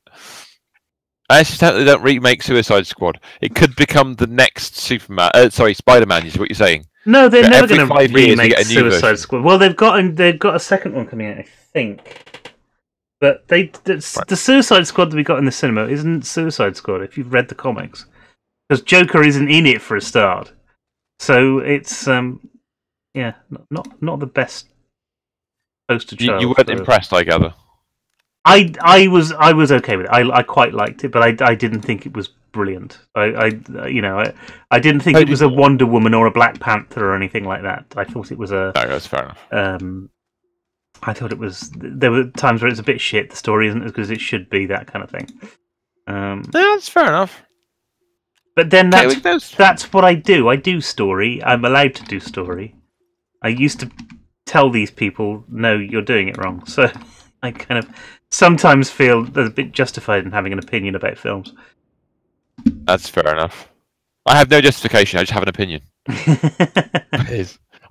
I actually hope they don't remake Suicide Squad. It could become the next Spider-Man. Is what you're saying? No, they're never going to remake a new Suicide Squad. Well, they've got a second one coming out, I think. But the Suicide Squad that we got in the cinema isn't Suicide Squad. If you've read the comics, because Joker isn't in it for a start, so it's not the best poster child. You weren't impressed, I gather. I was okay with it. I quite liked it, but I didn't think it was brilliant. I didn't think it was a Wonder Woman or a Black Panther or anything like that. I thought it was a. No, that's fair enough. I thought it was. There were times where it's a bit shit. The story isn't as good as it should be. That kind of thing. Yeah, that's fair enough. But then that's what I do. I do story. I'm allowed to do story. I used to tell these people, no, you're doing it wrong. So I kind of sometimes feel a bit justified in having an opinion about films. That's fair enough. I have no justification. I just have an opinion.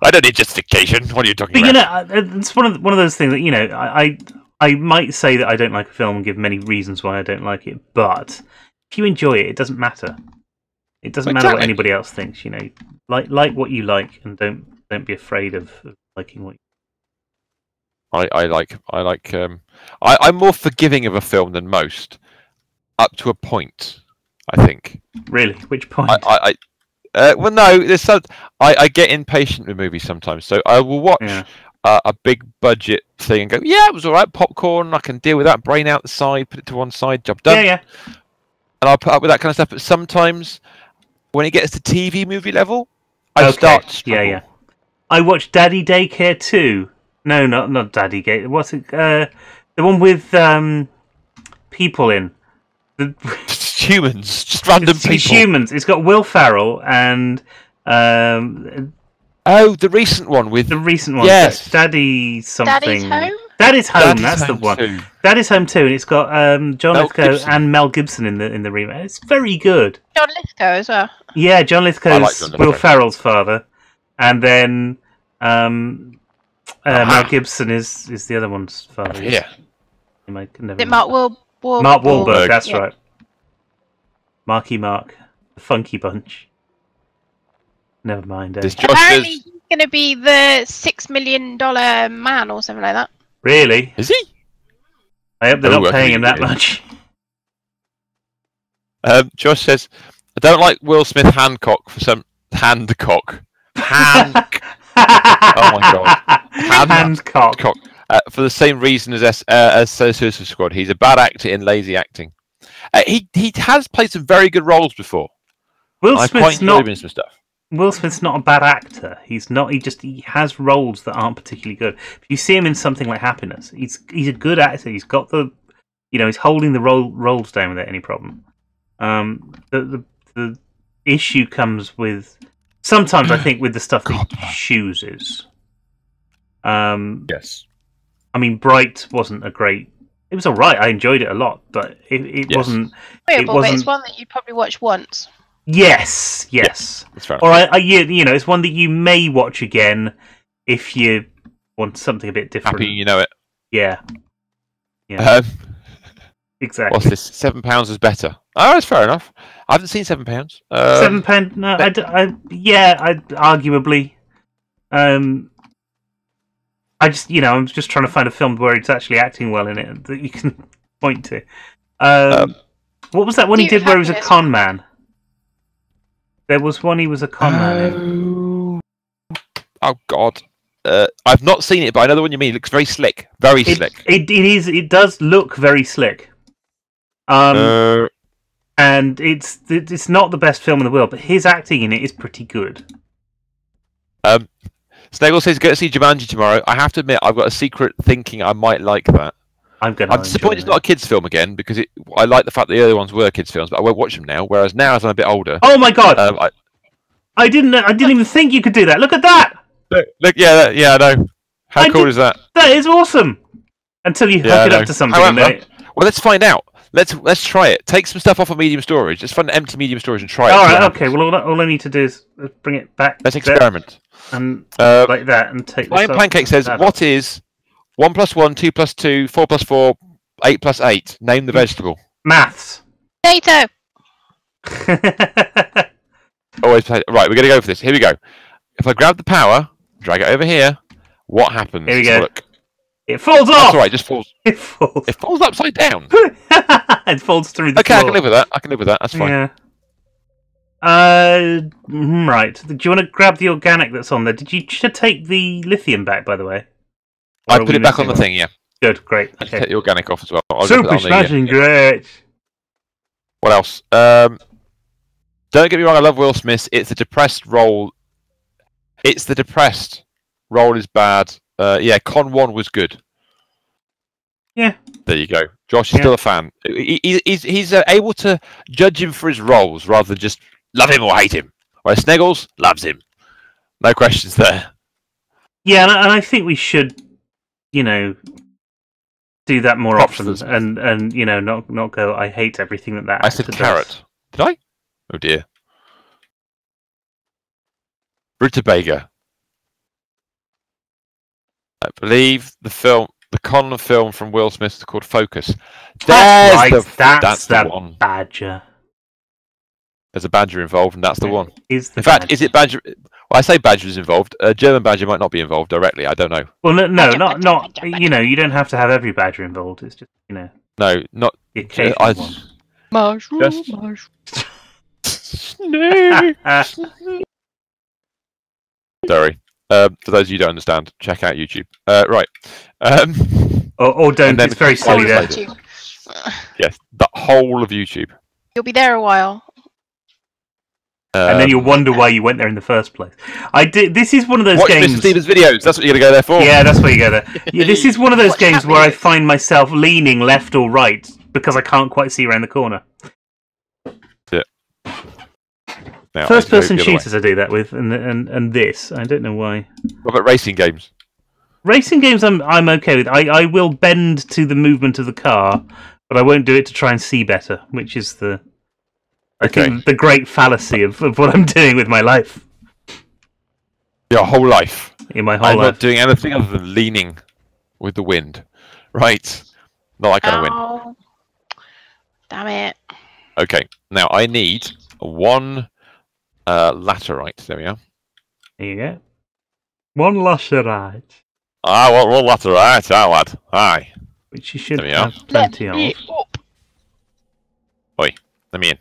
I don't need justification. What are you talking about? You know, it's one of those things that I might say that I don't like a film and give many reasons why I don't like it, but if you enjoy it, it doesn't matter. It doesn't matter what anybody else thinks. Like what you like, and don't be afraid of liking what. I'm more forgiving of a film than most, up to a point. I think. Really, which point? Well, no. I get impatient with movies sometimes, so I will watch a big budget thing and go, yeah, it was all right, popcorn. I can deal with that. Brain out the side, put it to one side, job done. Yeah. And I'll put up with that kind of stuff. But sometimes, when it gets to TV movie level, I start to struggle. Yeah. I watched Daddy Daycare 2. No, not Daddy Daycare. What's it? The one with people in. Humans, just random people. It's humans. It's got Will Ferrell and. The recent one with the recent one. Yes, Daddy something. Daddy's Home. Daddy's Home. Daddy's that's Home the one. too. Daddy's Home 2, and it's got John Lithgow and Mel Gibson in the remake. It's very good. John Lithgow as well. Yeah, John Lithgow's Will Ferrell's father, and then Mel Gibson is the other one's father. Yeah. Is it Mark Wahlberg? Mark Wahlberg. That's right. Marky Mark, the Funky Bunch. Never mind. Apparently, he's going to be the $6 million man or something like that. Really? Is he? I hope they're not paying him that much. Josh says, I don't like Will Smith Hancock for some Handcock. Oh my god. Handcock. For the same reason as Suicide Squad. He's a bad actor in lazy acting. He has played some very good roles before. Will Smith's not a bad actor. He's not. He has roles that aren't particularly good. If you see him in something like Happiness, he's a good actor. He's got the, he's holding the roles down without any problem. The issue comes with sometimes I think with the stuff that he chooses. Yes. I mean, Bright wasn't a great. It was all right. I enjoyed it a lot, but it wasn't. It wasn't. But it's one that you'd probably watch once. Yes. That's fair. Or it's one that you may watch again if you want something a bit different. Happy you know it. Yeah. Exactly. What's this? £7 is better. Oh, that's fair enough. I haven't seen £7. £7? No, arguably. I'm just trying to find a film where he's actually acting well in it that you can point to. What was that one he did where he was a con man? There was one he was a con man in. Oh God. I've not seen it, but I know the one you mean. It looks very slick. Very slick. It is. It does look very slick. And it's not the best film in the world, but his acting in it is pretty good. Snaggle says, "Go to see Jumanji tomorrow." I have to admit, I've got a secret thinking I might like that. I'm disappointed it's not a kids' film again because I like the fact that the other ones were kids' films, but I won't watch them now. Whereas now, as I'm a bit older, oh my god, I didn't even think you could do that. Look at that! Look, yeah, I know. How cool is that? That is awesome. Until you hook it up to something. Well, let's find out. Let's try it. Take some stuff off of medium storage. Just find an empty medium storage and try it. All right, okay. Well, all I need to do is bring it back. Let's experiment. And like that, and take. Lion Pancake says, "What is 1 + 1, 2 + 2, 4 + 4, 8 + 8? Name the vegetable." Maths. Potato. Always play. Right, we're gonna go for this. Here we go. If I grab the power, drag it over here, what happens? Here we go. Look. It falls off. That's all right. It just falls. It falls. It falls upside down. It falls through the floor. I can live with that. That's fine. Yeah. Right. Do you want to grab the organic that's on there? Did you take the lithium back, by the way? I put it back on the thing, yeah. Good, great. Okay. Take the organic off as well. Super smashing great. What else? Don't get me wrong, I love Will Smith. It's the depressed role. Is bad. Yeah, Con 1 was good. Yeah. There you go. Josh is still a fan. He's able to judge him for his roles rather than just love him or hate him. Whereas Sniggles loves him. No questions there. Yeah, and I think we should, do that more often, and not go. I hate everything that. I said carrot. Did I? Oh dear. Rutabaga. I believe the Con film from Will Smith is called Focus. That's the one. Badger. There's a badger involved, and that's the one. In fact, is it badger? Well, I say badger is involved. A German badger might not be involved directly. I don't know. Well, no, not. You don't have to have every badger involved. It's just No, not the occasional one. Mushroom. Snake. Sorry. For those of you who don't understand, check out YouTube. Right. Or don't. It's very silly there. Yes, the whole of YouTube. You'll be there a while. And then you'll wonder why you went there in the first place. This is one of those games. Watch Mr. Stevens' videos. That's what you're going to go there for. Yeah, that's where you go there. Yeah, this is one of those games where I find myself leaning left or right because I can't quite see around the corner. Yeah. Now, First-person shooters I do that with, and this I don't know why. What about racing games? Racing games I'm okay with. I will bend to the movement of the car, but I won't do it to try and see better, which is the great fallacy of what I'm doing with my life. Your whole life. In my whole life. I'm not doing anything other than leaning with the wind. Right. Not like I'm going to win. Damn it. Okay. Now I need one laterite. There we are. There you go. One lacerite. I want one lacerite, lad. Aye. Which you should have plenty of. Oi, let me in.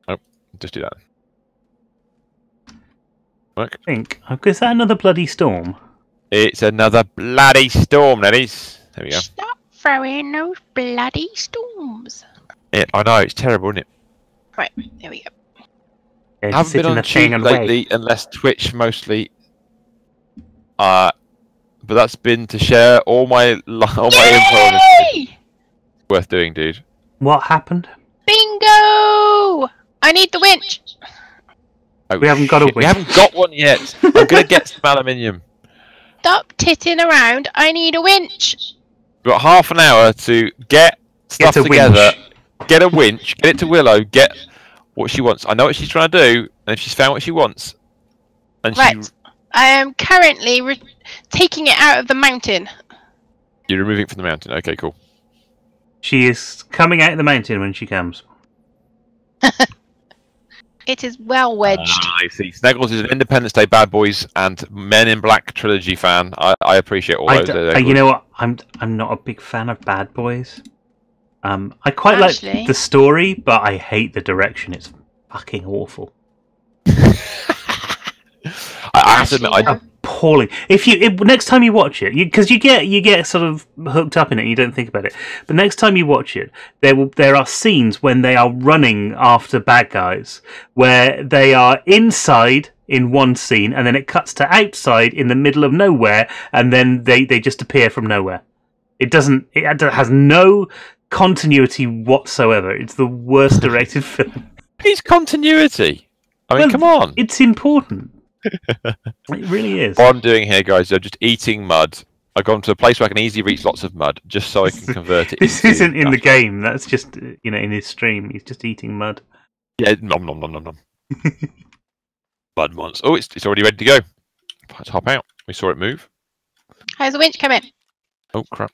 Oh, just do that. Work. I think. Is that another bloody storm? It's another bloody storm, that is. There we go. Stop throwing those bloody storms. I know, it's terrible, isn't it? Right, there we go. I haven't been on Tube lately, unless Twitch mostly. But that's been to share all my info. Worth doing, dude. What happened? Bingo! I need the winch. Oh, we haven't got a winch. We haven't got one yet. I'm gonna get some aluminium. Stop titting around. I need a winch. We've got half an hour to get stuff together. Get a winch. Get it to Willow. Get what she wants. I know what she's trying to do, and if she's found what she wants, and right. I am currently taking it out of the mountain. You're removing it from the mountain. Okay, cool. She is coming out of the mountain when she comes. It is well wedged. I see. Snuggles is an Independence Day Bad Boys and Men in Black trilogy fan. I appreciate all those. You know what? I'm not a big fan of Bad Boys. I quite like the story, but I hate the direction. It's fucking awful. I have to admit, appalling. Next time you watch it, because you get sort of hooked up in it, and you don't think about it. But next time you watch it, there are scenes when they are running after bad guys, where they are inside in one scene, and then it cuts to outside in the middle of nowhere, and then they just appear from nowhere. It has no continuity whatsoever. It's the worst directed film. It's continuity. I mean, come on. It's important. It really is. What I'm doing here, guys, I'm just eating mud. I've gone to a place where I can easily reach lots of mud, just so I can convert it. This isn't in the game. That's just in his stream. He's just eating mud. Yeah, nom nom nom nom nom. Mud monster. Oh, it's already ready to go. Let's hop out. We saw it move. How's the winch coming? Oh crap!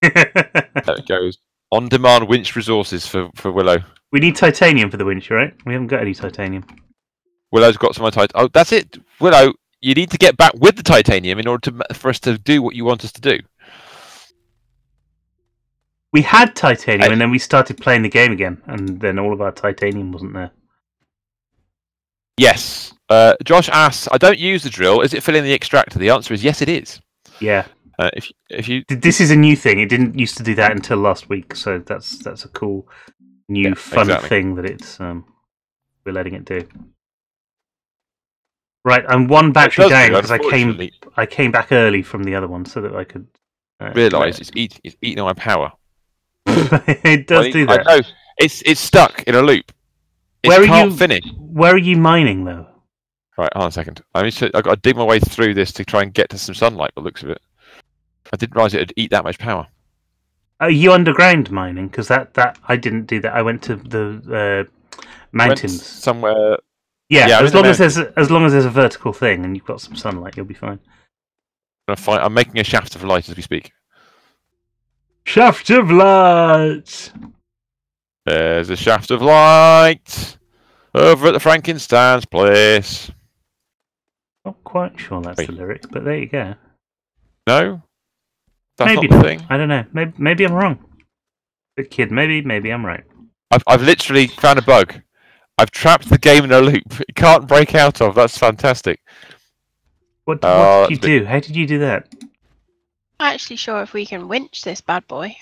There it goes. On-demand winch resources for Willow. We need titanium for the winch, right? We haven't got any titanium. Willow's got some titanium. Oh, that's it. Willow, you need to get back with the titanium in order for us to do what you want us to do. We had titanium, and then we started playing the game again, and then all of our titanium wasn't there. Yes. Josh asks, I don't use the drill. Is it filling the extractor? The answer is yes, it is. Yeah. If you this is a new thing. It didn't used to do that until last week, so that's a cool new fun thing that it's we're letting it do. Right, I'm one battery down because I came back early from the other one so that I could realise it's eating all my power. It does do that. I know. It's stuck in a loop. Can't finish. Where are you mining though? Right, hold on a second. I've got to dig my way through this to try and get to some sunlight. By the looks of it, I didn't realise it would eat that much power. Are you underground mining? Because that I didn't do that. I went to the mountains somewhere. Yeah, as long as there's a vertical thing and you've got some sunlight, you'll be fine. I'm making a shaft of light as we speak. Shaft of light. There's a shaft of light over at the Frankenstein's place. Not quite sure that's the lyrics, but there you go. No, that's maybe not the thing. I don't know. Maybe I'm wrong. But kid, maybe I'm right. I've literally found a bug. I've trapped the game in a loop. It can't break out of. That's fantastic. What did you do? How did you do that? I'm not actually sure if we can winch this bad boy.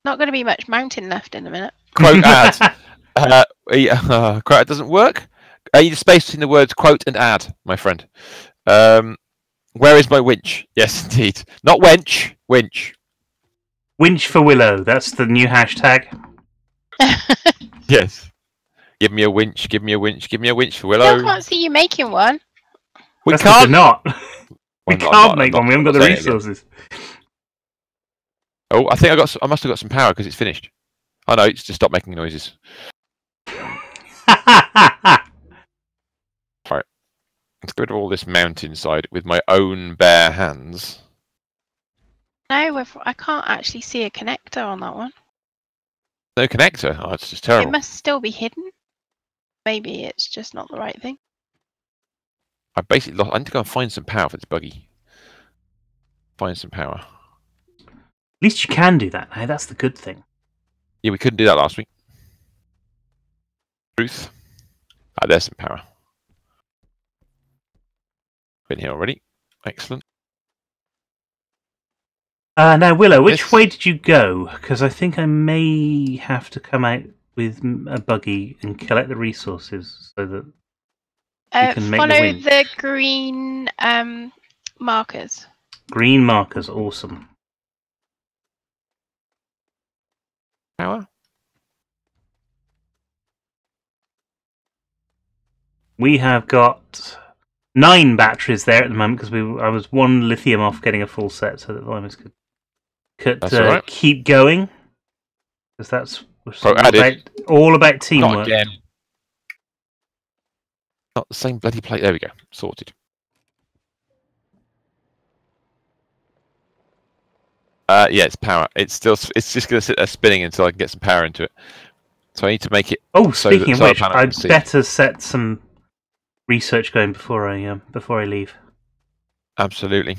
Not going to be much mountain left in a minute. Quote ad. Quote ad doesn't work. You need a space between the words quote and ad, my friend. Where is my winch? Yes, indeed. Not wench. Winch. Winch for Willow. That's the new hashtag. Yes. Give me a winch. Give me a winch. Give me a winch for Willow. I can't see you making one. We can't. Not. We can't make one. We haven't got the resources. Oh, I think I must have got some power because it's finished. Oh no, it's just stopped making noises. Right. Let's get rid of all this mountainside with my own bare hands. No, I can't actually see a connector on that one. No connector. Oh, it's just terrible. It must still be hidden. Maybe it's just not the right thing. I basically lost. I need to go and find some power for this buggy. Find some power. At least you can do that now. That's the good thing. Yeah, we couldn't do that last week. Truth. Ah, there's some power. Been here already. Excellent. Now, Willow, which way did you go? Because I think I may have to come out with a buggy and collect the resources so that you can make the wind. Follow the green markers. Green markers, awesome. Power? We have got 9 batteries there at the moment because I was 1 lithium off getting a full set so that the limers could keep going. Because that's all about teamwork. Not again. Not the same bloody plate. There we go. Sorted. Yeah, it's power. It's just going to sit there spinning until I can get some power into it. So I need to make it. Oh, speaking of which, I'd better set some research going before I leave. Absolutely.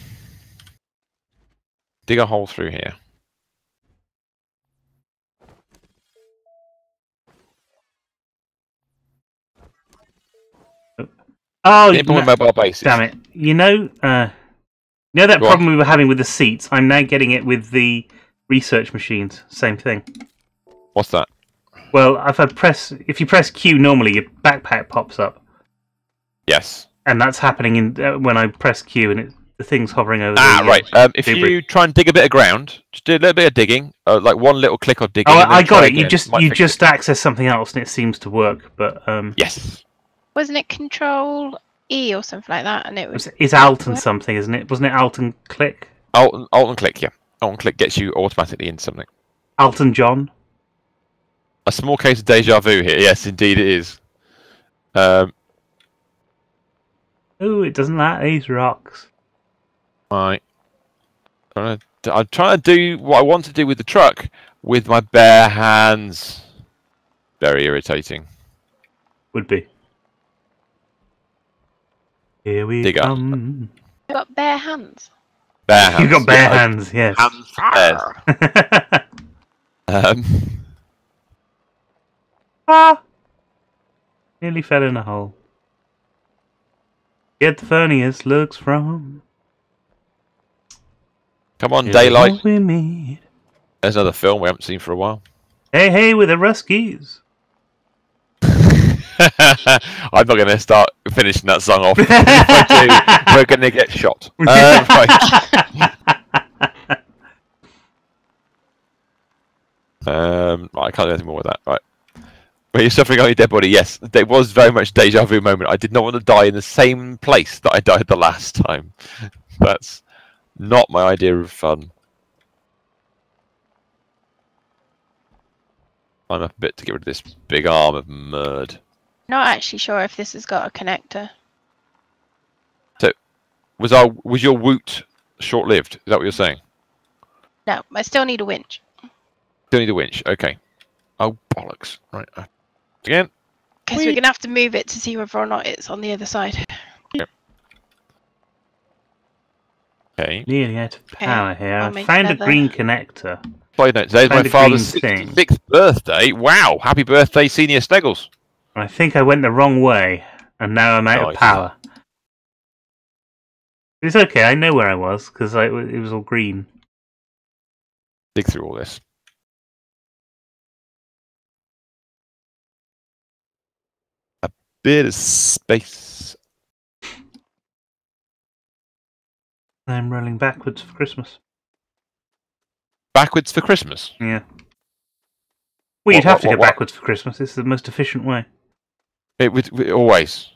Dig a hole through here. Oh, mobile bases. Damn it! You know that problem we were having with the seats. I'm now getting it with the research machines. Same thing. What's that? Well, if you press Q normally, your backpack pops up. Yes. And that's happening when I press Q, and the thing's hovering over. Right. If you try and dig a bit of ground, just do a little bit of digging, like one little click of digging. Oh, I got it. You just access something else, and it seems to work. But yes. Wasn't it Control E or something like that? And it's Alt and something, isn't it? Wasn't it Alt and click? Alt and click, yeah. Alt and click gets you automatically into something. Alt and John. A small case of deja vu here. Yes, indeed it is. Oh, it doesn't like these rocks. Right. I'm trying to do what I want to do with the truck with my bare hands. Very irritating. Would be. Here we come. You've got bare hands. Bare hands. You've got bare hands, yes. Hands Nearly fell in a hole. Get the funniest looks from. Come on, Daylight. There's another film we haven't seen for a while. Hey, with the Ruskies. I'm not going to start finishing that song off. If I do, we're going to get shot. Right. I can't do anything more with that. Right. When you're suffering on your dead body, yes, it was very much deja vu moment. I did not want to die in the same place that I died the last time. That's not my idea of fun. I'm up a bit to get rid of this big arm of mud. Not actually sure if this has got a connector. So, was your woot short-lived? Is that what you're saying? No, I still need a winch. Still need a winch. Okay. Oh bollocks! Right. Again. Because we're gonna have to move it to see whether or not it's on the other side. Yep. Okay. Nearly out of power here. I found a green connector. Side note: today's my father's 66th birthday. Wow! Happy birthday, Senior Steggles. I think I went the wrong way, and now I'm out of power. It's okay, I know where I was, because it was all green. Dig through all this. A bit of space. I'm rolling backwards for Christmas. Backwards for Christmas? Yeah. Well, you'd have to go backwards for Christmas. This is the most efficient way. It would always.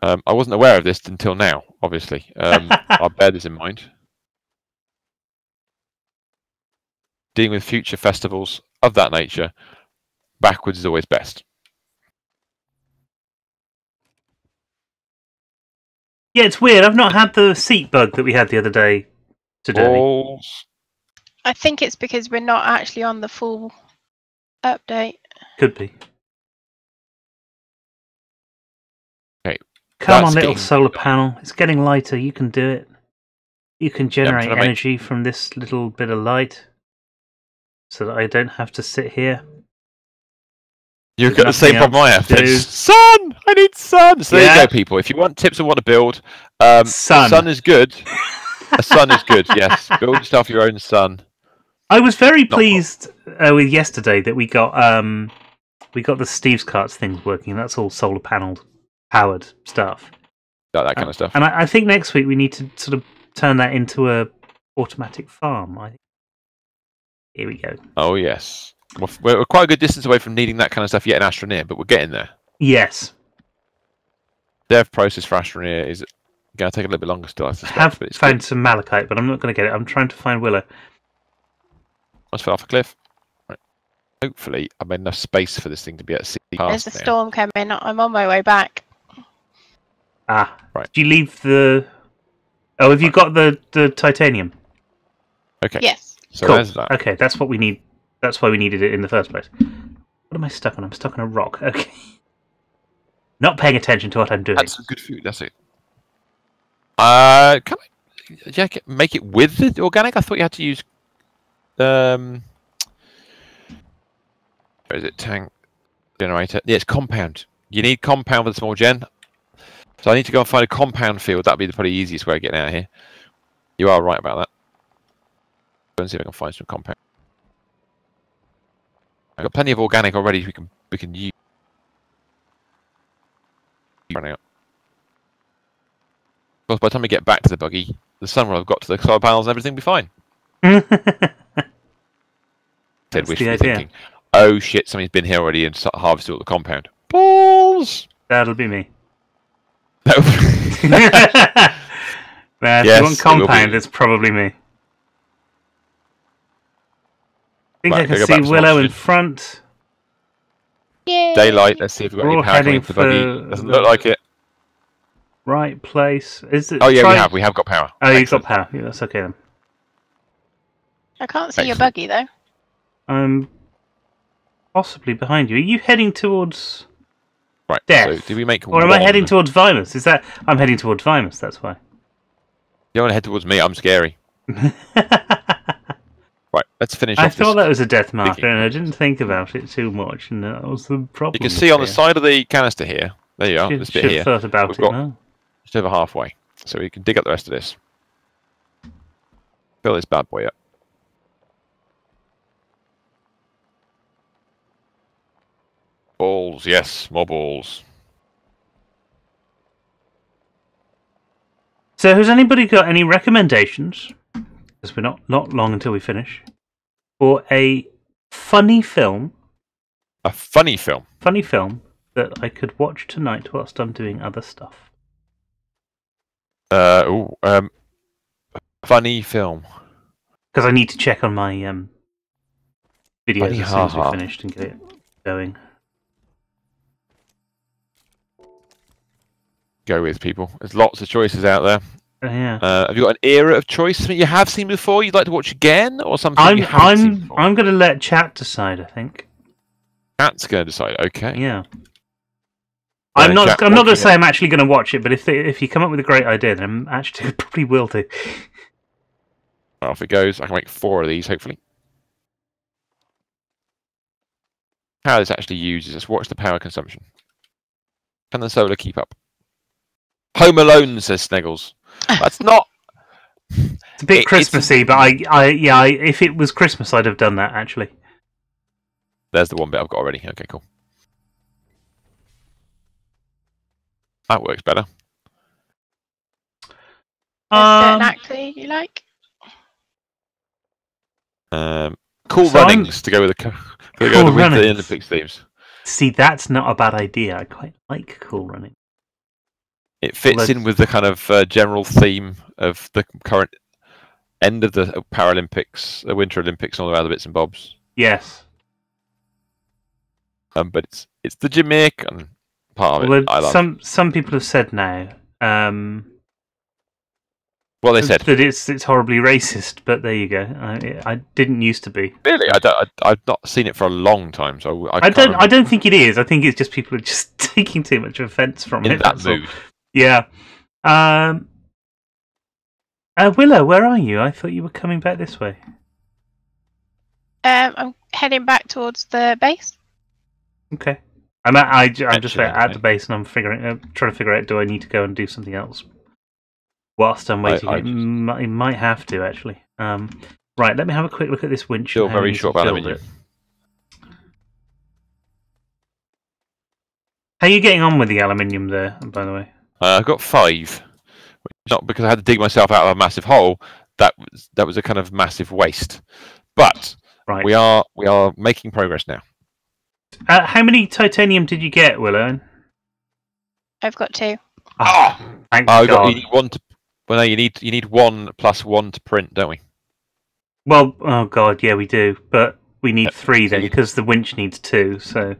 I wasn't aware of this until now, obviously. I'll bear this in mind. Dealing with future festivals of that nature, backwards is always best. Yeah, it's weird. I've not had the seat bug that we had the other day today. I think it's because we're not actually on the full update. Could be. Okay. Come on, little solar panel. It's getting lighter. You can do it. You can generate energy from this little bit of light so that I don't have to sit here. You've got the same problem I have. Sun! I need sun! So there you go, people. If you want tips on what to build, sun is good. A sun is good, yes. Build yourself your own sun. I was very pleased with yesterday that we got the Steve's Carts things working. That's all solar panel powered stuff. Like that kind of stuff. And I think next week we need to sort of turn that into a automatic farm. I think. Here we go. Oh yes. We're quite a good distance away from needing that kind of stuff yet in Astroneer, but we're getting there. Yes. Dev process for Astroneer is going to take a little bit longer still, I suspect. I have found some malachite, but I'm not going to get it. I'm trying to find willow. Let's fell off a cliff. Right. Hopefully, I've made enough space for this thing to be at sea. There's a storm coming. I'm on my way back. Ah, right. Did you leave the... Oh, have you got the titanium? Okay. Yes. So cool. There's that. Okay, that's what we need. That's why we needed it in the first place. What am I stuck on? I'm stuck on a rock. Okay. Not paying attention to what I'm doing. That's some good food. That's it. Can I make it with the organic? I thought you had to use... where is it? Tank generator. Yeah, it's compound. You need compound for the small gen. So I need to go and find a compound field. That'd be the probably easiest way of getting out of here. You are right about that. Go and see if I can find some compound. I've got plenty of organic already. We can use. Running out. Of course, by the time we get back to the buggy, the sun will have got to the solar panels and everything will be fine. Said wishful thinking. Oh shit! Somebody's been here already and harvested all the compound. Balls. That'll be me. Yes, if you want compound, it's probably me. I think I can see Willow in front. Yay. Daylight. Let's see if we've got any power coming to the buggy. Doesn't look like it. Right place. Is it? Oh yeah, we have got power. Oh, you've got power. Yeah, that's okay then. I can't see your buggy though. I'm possibly behind you. Are you heading towards death? So do we make? Or am I heading towards Vimus? Is that I'm heading towards Vimus? That's why. You want to head towards me? I'm scary. Right, let's finish. I thought that was a death marker, and I didn't think about it too much, and that was the problem. You can see on the side of the canister here. There you are. This bit here. Thought about it now. Just over halfway, so we can dig up the rest of this. Fill this bad boy up. Balls, yes, more balls. So, has anybody got any recommendations? Because we're not long until we finish. For a funny film. A funny film? Funny film that I could watch tonight whilst I'm doing other stuff. Funny film. Because I need to check on my videos as soon as we're finished and get it going. Go with people. There's lots of choices out there. Yeah. Have you got an era of choice? Something you have seen before you'd like to watch again, or something I'm going to let chat decide. I think. Chat's going to decide. Okay. Yeah. I'm not going to say I'm actually going to watch it, but if you come up with a great idea, then I'm actually probably will do. Well, off it goes. I can make 4 of these, hopefully. How this actually uses. Let's watch the power consumption. Can the solar keep up? Home Alone, says Sneggles. That's not. It's a bit Christmassy, but if it was Christmas, I'd have done that actually. There's the one bit I've got already. Okay, cool. That works better. Certain actor you like? Cool Runnings to go with the Olympics themes. See, that's not a bad idea. I quite like Cool Running. It fits in with the kind of general theme of the current end of the Paralympics, the Winter Olympics, and all the other bits and bobs. Yes. But it's the Jamaican part of it. I love. Some people have said now, What they said. That it's horribly racist, but there you go. I didn't used to be. Really, I've not seen it for a long time, so I don't think it is. I think it's just people are just taking too much offence from it. In that mood. Yeah. Willow, where are you? I thought you were coming back this way. I'm heading back towards the base. Okay. I'm just at the base, and I'm trying to figure out, do I need to go and do something else whilst I'm waiting? I might have to, actually. Right, let me have a quick look at this winch. Still very short of aluminium. How are you getting on with the aluminium there, by the way? I've got 5. Not because I had to dig myself out of a massive hole. That was a kind of massive waste. But we are making progress now. How many titanium did you get, Willow? I've got 2. Thank God. You need 1 to. Well, no, you need 1 plus 1 to print, don't we? Well, oh God, yeah, we do. But we need 3 then, because the winch needs 2. So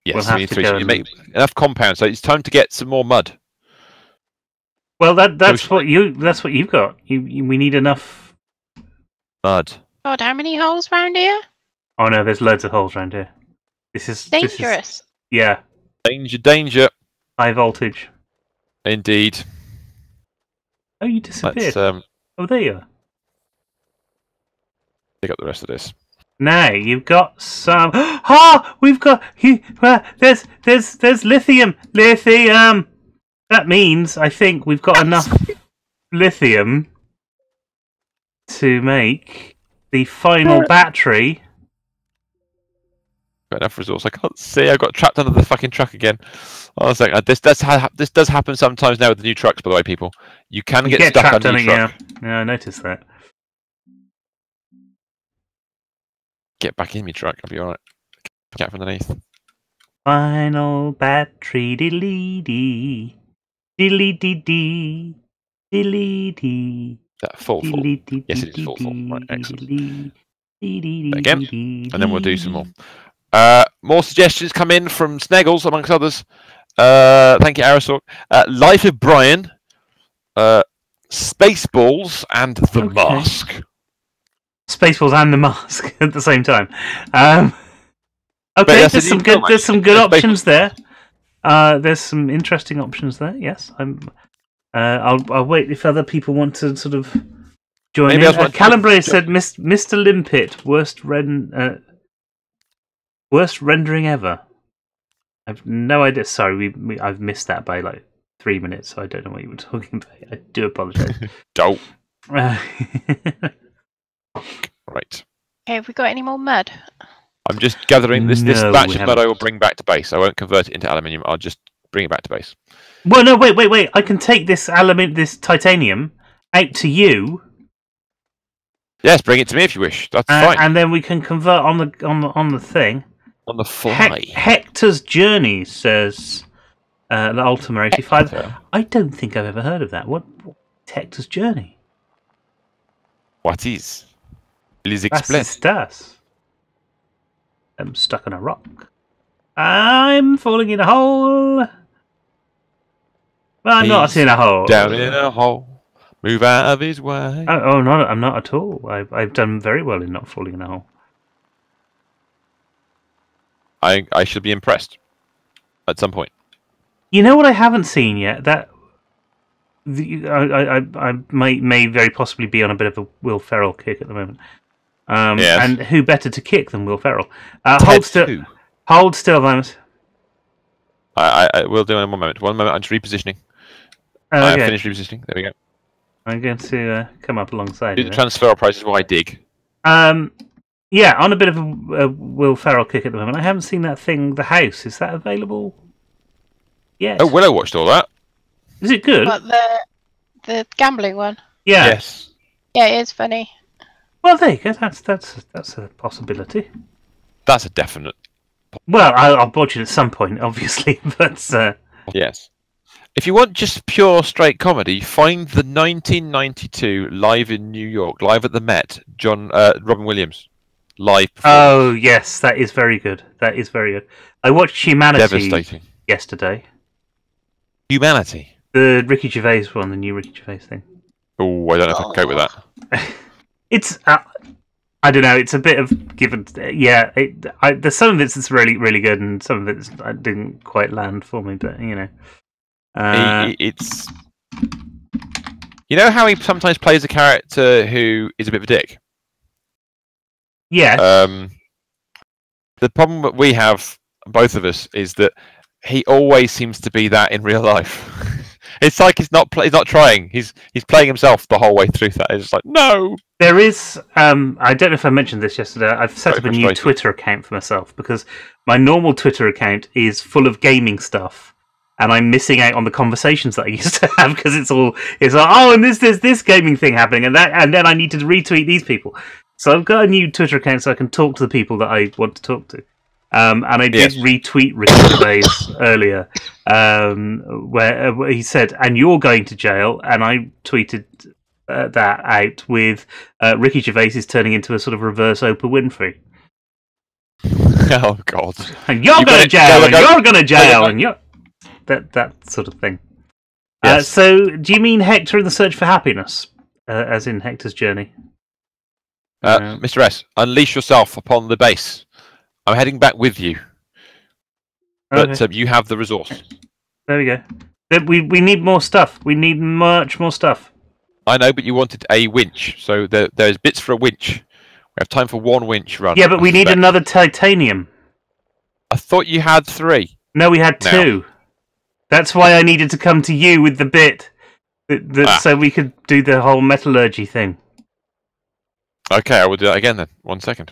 yes, we'll have we need to 3. go So you make enough compound. So it's time to get some more mud. Well, that's what you've got. We need enough mud. God, how many holes around here? Oh no, there's loads of holes around here. This is dangerous. Yeah. Danger. High voltage. Indeed. Oh, you disappeared. Oh, there you are. Pick up the rest of this. Now you've got some. We've got there's lithium. Lithium. That means I think we've got enough lithium to make the final battery. Got enough resource. I can't see. I got trapped under the fucking truck again. I was like, this does happen sometimes now with the new trucks. By the way, people, you can get stuck trapped under the truck. Yeah, I noticed that. Get back in my truck. I'll be alright. Get from underneath. Final battery, diddly-dee. Diddly-dee-dee. Diddly-dee. That full. Yes, it is full. Right, excellent. Again, and then we'll do some more. More suggestions come in from Sneggles, amongst others. Thank you, Arisork. Life of Brian, Spaceballs, and the Mask. Spaceballs and the Mask at the same time. Okay, there's some good options there. There's some interesting options there. Yes, I'll wait if other people want to sort of join in. Calambre said, "Mr. Limpet, worst rendering ever." I've no idea. Sorry, I've missed that by like 3 minutes, so I don't know what you were talking about. I do apologise. Don't. Right. Okay, have we got any more mud? I'm just gathering this batch of mud. I will bring back to base. I won't convert it into aluminium. I'll just bring it back to base. Well, no, wait. I can take this titanium out to you. Yes, bring it to me if you wish. That's fine. And then we can convert on the thing. On the fly. Hector's Journey says Ultima 85. I don't think I've ever heard of that. What's Hector's Journey? What is? Please explain. I'm stuck on a rock. I'm falling in a hole. Well, I'm not in a hole. Down in a hole. Move out of his way. Oh no, I'm not at all. I've done very well in not falling in a hole. I should be impressed at some point. You know what I haven't seen yet? That I may very possibly be on a bit of a Will Ferrell kick at the moment. Yes. And who better to kick than Will Ferrell? Hold still, Vamos. I will do in one moment. One moment, I'm just repositioning. I have finished repositioning. There we go. I'm going to come up alongside. Do the transfer prices while I dig. Yeah, on a bit of a Will Ferrell kick at the moment. I haven't seen that thing, The House. Is that available? Yes. Oh, Willow watched all that. Is it good? What, the gambling one? Yeah. Yes. Yeah, it is funny. Well, there you go. That's a possibility. That's a definite. Well, I'll watch it at some point, obviously, but yes. If you want just pure straight comedy, find the 1992 live in New York, live at the Met. Robin Williams, live. Oh yes, that is very good. That is very good. I watched Humanity yesterday. Humanity. The Ricky Gervais one, the new Ricky Gervais thing. Oh, I don't know if I can cope with that. It's I don't know. It's a bit of given. Yeah, there's some of it that's really, really good, and some of it didn't quite land for me. But you know, it's you know how he sometimes plays a character who is a bit of a dick. Yeah. The problem that we have, both of us, is that he always seems to be that in real life. It's like he's not trying. He's playing himself the whole way through that. It's just like, no. There is. I don't know if I mentioned this yesterday. I've set up a new Twitter account for myself because my normal Twitter account is full of gaming stuff, and I'm missing out on the conversations that I used to have because it's like, oh, and there's this gaming thing happening, and then I need to retweet these people. So I've got a new Twitter account so I can talk to the people that I want to talk to. And I did retweet Ricky Gervais earlier, where he said, "And you're going to jail." And I tweeted that out with Ricky Gervais is turning into a sort of reverse Oprah Winfrey. Oh God! And you're going to jail, and you're going to jail, and you're that sort of thing. Yes. So, do you mean Hector in the Search for Happiness, as in Hector's Journey? Mr. S, unleash yourself upon the base. I'm heading back with you, but you have the resource. There we go. We need more stuff. We need much more stuff. I know, but you wanted a winch, so there's bits for a winch. We have time for one winch run. Yeah, but we need another titanium. I thought you had 3. No, we had 2. That's why I needed to come to you with the bit, so we could do the whole metallurgy thing. Okay, I will do that again then. 1 second.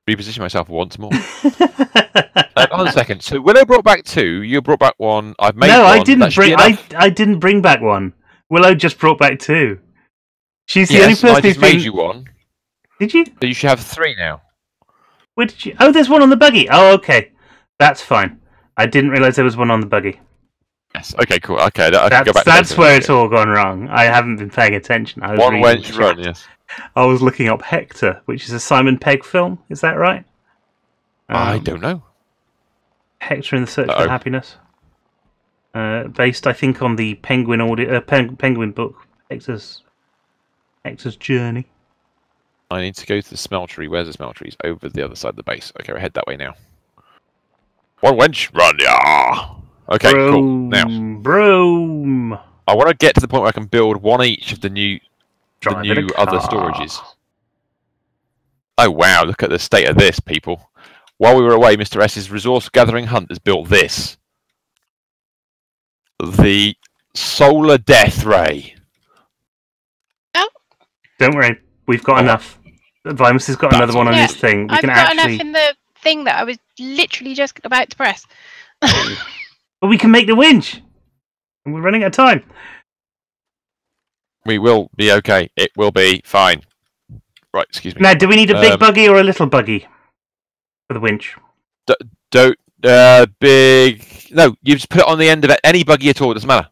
Reposition myself once more. Hold on a second. So Willow brought back 2. You brought back 1. I've made 1. No, I didn't bring. I didn't bring back 1. Willow just brought back 2. She's the only person I just made you 1. Did you? So you should have 3 now. Where did you? Oh, there's 1 on the buggy. Oh, okay, that's fine. I didn't realise there was 1 on the buggy. Yes. Okay. Cool. Okay. I can go back that's where it's all gone wrong. I haven't been paying attention. I was One wench run. Yes. I was looking up Hector, which is a Simon Pegg film. Is that right? I don't know. Hector in the Search for Happiness. Based, I think, on the Penguin book, Hector's Journey. I need to go to the smeltery. Where's the smeltery? It's over the other side of the base. Okay, we'll head that way now. One wench, run, yeah! Okay, cool. Now, Broom. I want to get to the point where I can build 1 each of the new other storages. Oh wow, look at the state of this, people. While we were away, Mr. S's resource gathering hunt has built this. The solar death ray. Oh. Don't worry, we've got enough. Vimus has got another one on his thing. I've got enough in the thing that I was literally just about to press. But we can make the winch. And we're running out of time. We will be okay. It will be fine. Right, excuse me. Now, do we need a big buggy or a little buggy for the winch? Big... No, you just put it on the end of it. Any buggy at all, doesn't matter.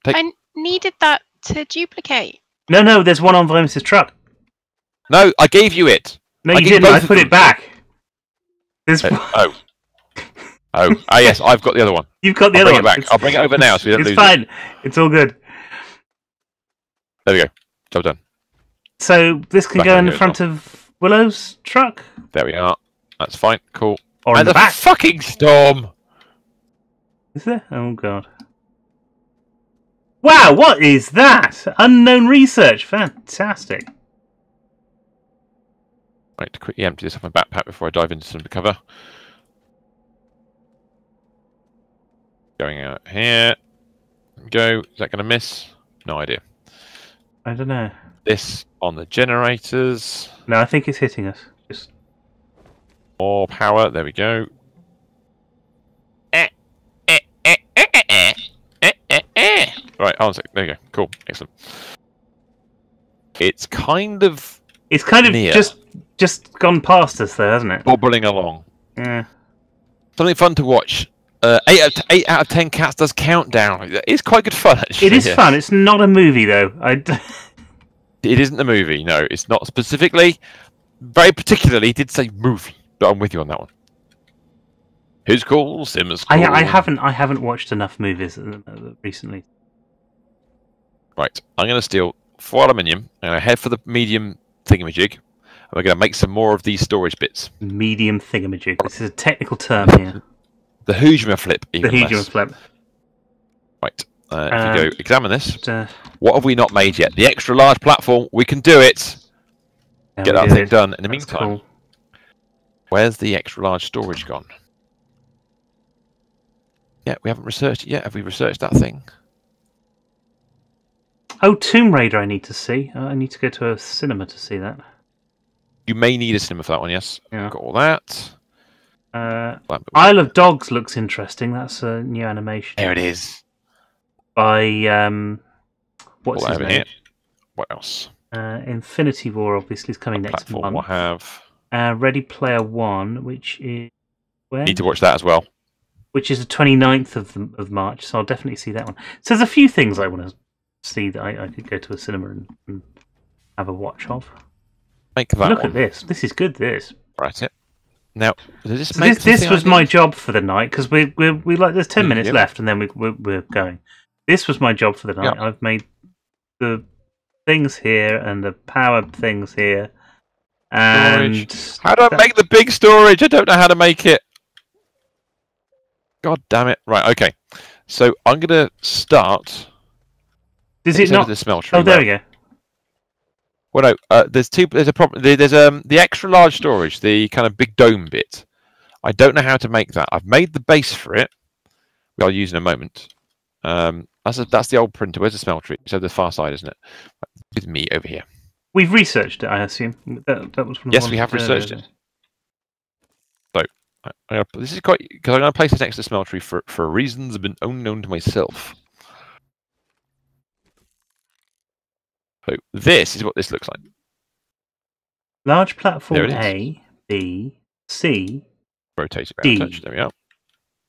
I needed that to duplicate. No, there's one on Vimus's truck. No, I gave you it. No, you didn't. I put it back. There's... Yes, I've got the other one. You've got the other one. I'll bring it over now so we don't lose it. It's fine. It's all good. There we go. Job done. So this can go in the front of Willow's truck? There we are. That's fine. Cool. Or in the back. Fucking storm! Is there? Oh, God. Wow, what is that? Unknown research. Fantastic. Right, to quickly empty this off my backpack before I dive into some cover. Going out here. Go. Is that going to miss? No idea. I don't know. This on the generators. No, I think it's hitting us. Just more power. There we go. Right, hold on a sec. There you go. Cool. Excellent. It's kind of near. just gone past us there, hasn't it? Bobbling along. Yeah. Something fun to watch. 8 out of 10 cats does countdown. It's quite good fun, actually. It is fun. It's not a movie, though. It isn't a movie. No, it's not specifically. Very particularly, it did say movie, but I'm with you on that one. Who's cool? Simmer's cool. I haven't watched enough movies recently. Right, I'm going to steal 4 aluminium, and I head for the medium thingamajig, and we're going to make some more of these storage bits. Medium thingamajig. This is a technical term here. The Hujma flip, even the Hujma flip. Right, if you go examine this, what have we not made yet? The extra large platform, we can do it! Get that thing done. In the meantime, where's the extra large storage gone? Yeah, we haven't researched it yet. Have we researched that thing? Oh, Tomb Raider I need to see. I need to go to a cinema to see that. You may need a cinema for that one, yes. Yeah. Got all that. Isle of Dogs looks interesting. That's a new animation. There it is. By, what's his name? Here. What else? Infinity War, obviously, is coming next month. We'll have Ready Player One, which is... When? Need to watch that as well. Which is the 29th of March, so I'll definitely see that one. So there's a few things I want to see that I could go to a cinema and have a watch of. Make that Look at this. This is good, this. Right, it. Now, this was my job for the night, because we like there's 10 minutes left, and then we're going. This was my job for the night. Yep. I've made the things here and the power things here. And storage. How do I make the big storage? I don't know how to make it. God damn it. Right, okay. So I'm going to start... Does it not... The smeltery. Oh, there we go. Well, no, there's a problem. There's the extra large storage, the kind of big dome bit. I don't know how to make that. I've made the base for it, which I'll use in a moment. That's the old printer. Where's the smeltery? So the far side, isn't it? With me over here. We've researched it, I assume. That was yes, we have researched it. So this is quite because I'm going to place this next to the smeltery for reasons that have been unknown to myself. So this is what this looks like. Large platform A, B, C, rotate it D. touch. There we are.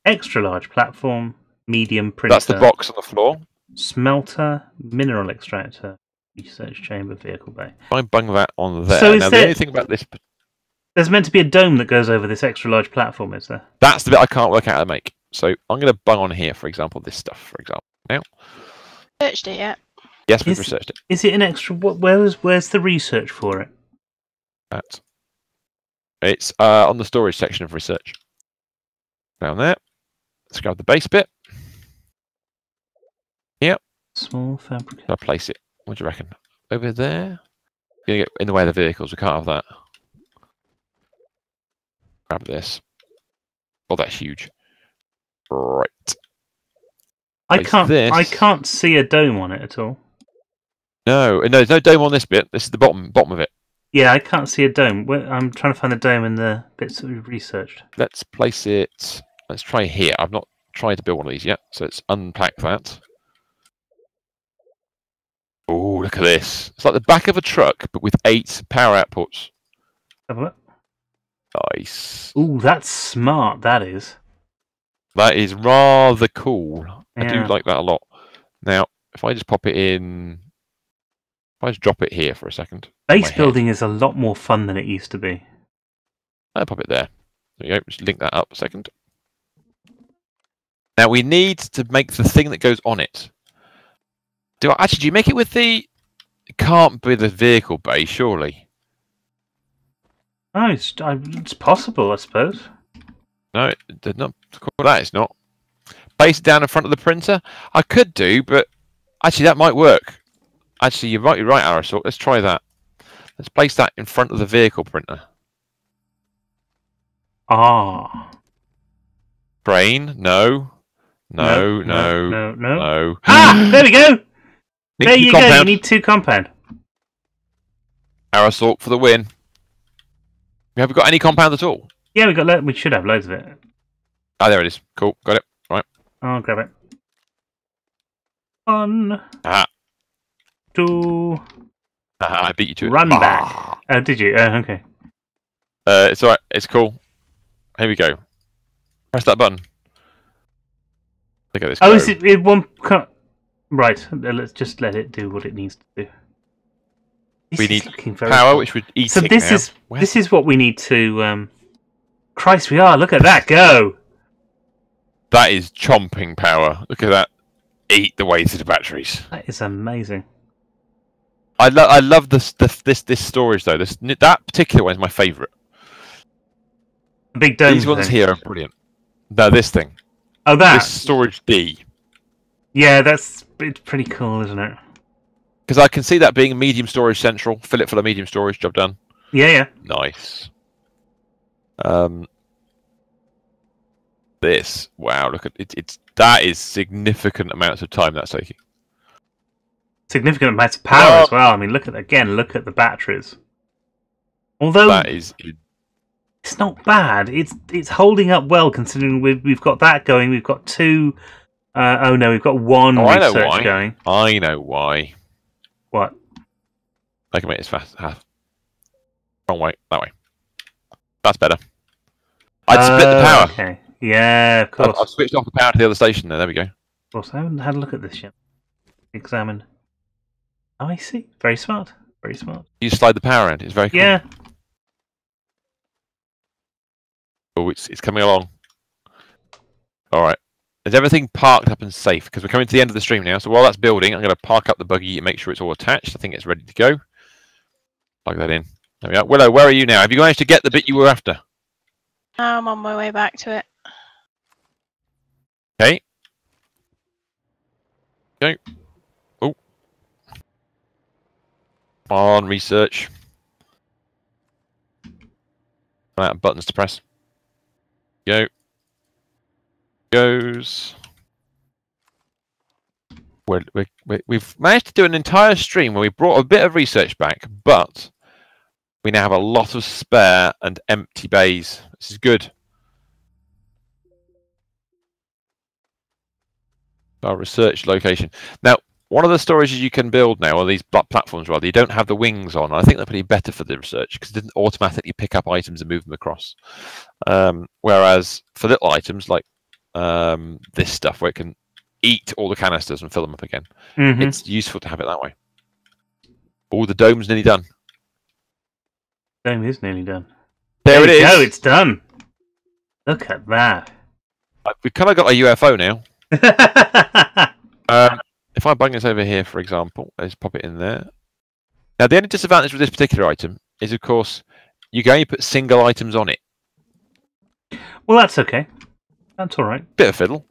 Extra large platform, medium printer. That's the box on the floor. Smelter, mineral extractor, research chamber, vehicle bay. I bung that on there. So now the only thing about this, there's meant to be a dome that goes over this extra large platform, is there? That's the bit I can't work out how to make. So I'm going to bung on here, for example, this stuff. For example, now. Searched it yet? Yes, we've researched it. Is it an extra? Where's the research for it? It's on the storage section of research. Down there. Let's grab the base bit. Yep. Small fabric. I'll place it. What do you reckon? Over there? You're going to get in the way of the vehicles. We can't have that. Grab this. Oh, that's huge. Right. I can't see a dome on it at all. No, there's no dome on this bit. This is the bottom of it. Yeah, I can't see a dome. I'm trying to find the dome in the bits that we've researched. Let's place it. Let's try here. I've not tried to build one of these yet, so let's unpack that. Oh, look at this. It's like the back of a truck, but with 8 power outputs. Have a look. Nice. Ooh, that's smart, that is. That is rather cool. Yeah. I do like that a lot. Now, if I just pop it in... If I just drop it here for a second. Base building is a lot more fun than it used to be. I'll pop it there. There you go. Just link that up a second. Now, we need to make the thing that goes on it. Do you make it with the... It can't be the vehicle bay, surely. Oh, it's possible, I suppose. No, it's not. Base it down in front of the printer? I could do, but actually that might work. Actually, you're right, Arisort. Let's try that. Let's place that in front of the vehicle printer. Ah. Crane? No. No. Ah! There we go! There you go, you need 2 compound. Arisort for the win. Have we got any compound at all? Yeah, we should have loads of it. Ah, there it is. Cool, got it. Right. I'll grab it. 1, 2. I beat you to it. Run back. Oh, did you? Okay. It's alright. It's cool. Here we go. Press that button. Look at this. Oh, is it one? Right. Let's just let it do what it needs to do. We need power, which would eat. So this is what we need to. Christ, we are. Look at that go. That is chomping power. Look at that. eat the way through the batteries. That is amazing. I love this storage though. That particular one is my favourite. The big dome. These ones here are brilliant. No, this thing. Oh, that this storage D. Yeah, it's pretty cool, isn't it? Because I can see that being medium storage central. Fill it full of medium storage. Job done. Yeah. Nice. This. Wow, look at it. That is significant amounts of time that's taking. Significant amounts of power as well. I mean, look at the batteries. Although that is, it's not bad. It's holding up well considering we've got that going. We've got two. Oh no, we've got one research going. I know why. What? I can make this fast. Wrong way. That way. That's better. I'd split the power. Okay. Yeah, of course. I've switched off the power to the other station there. There we go. Of course, I haven't had a look at this yet. Examine. Oh, I see. Very smart. Very smart. You slide the power around. It's very cool. Yeah. Oh, it's coming along. All right. Is everything parked up and safe? Because we're coming to the end of the stream now. So while that's building, I'm going to park up the buggy and make sure it's all attached. I think it's ready to go. Plug that in. There we are. Willow, where are you now? Have you managed to get the bit you were after? I'm on my way back to it. Okay. Go. Oh. Come on, research. Run out of buttons to press. Go. Goes. We've managed to do an entire stream where we brought a bit of research back, but we now have a lot of spare and empty bays. This is good. Our research location. Now, one of the storages you can build now, or these platforms rather, you don't have the wings on. I think they're pretty better for the research because it didn't automatically pick up items and move them across. Whereas for little items like this stuff, where it can eat all the canisters and fill them up again, it's useful to have it that way. Oh, the dome's nearly done. Dome is nearly done. There it is. Go, it's done. Look at that. We've kind of got a UFO now. If I bring this over here, for example, let's pop it in there. Now, the only disadvantage with this particular item is, of course, you can only put single items on it. Well, that's okay. That's all right. Bit of fiddle.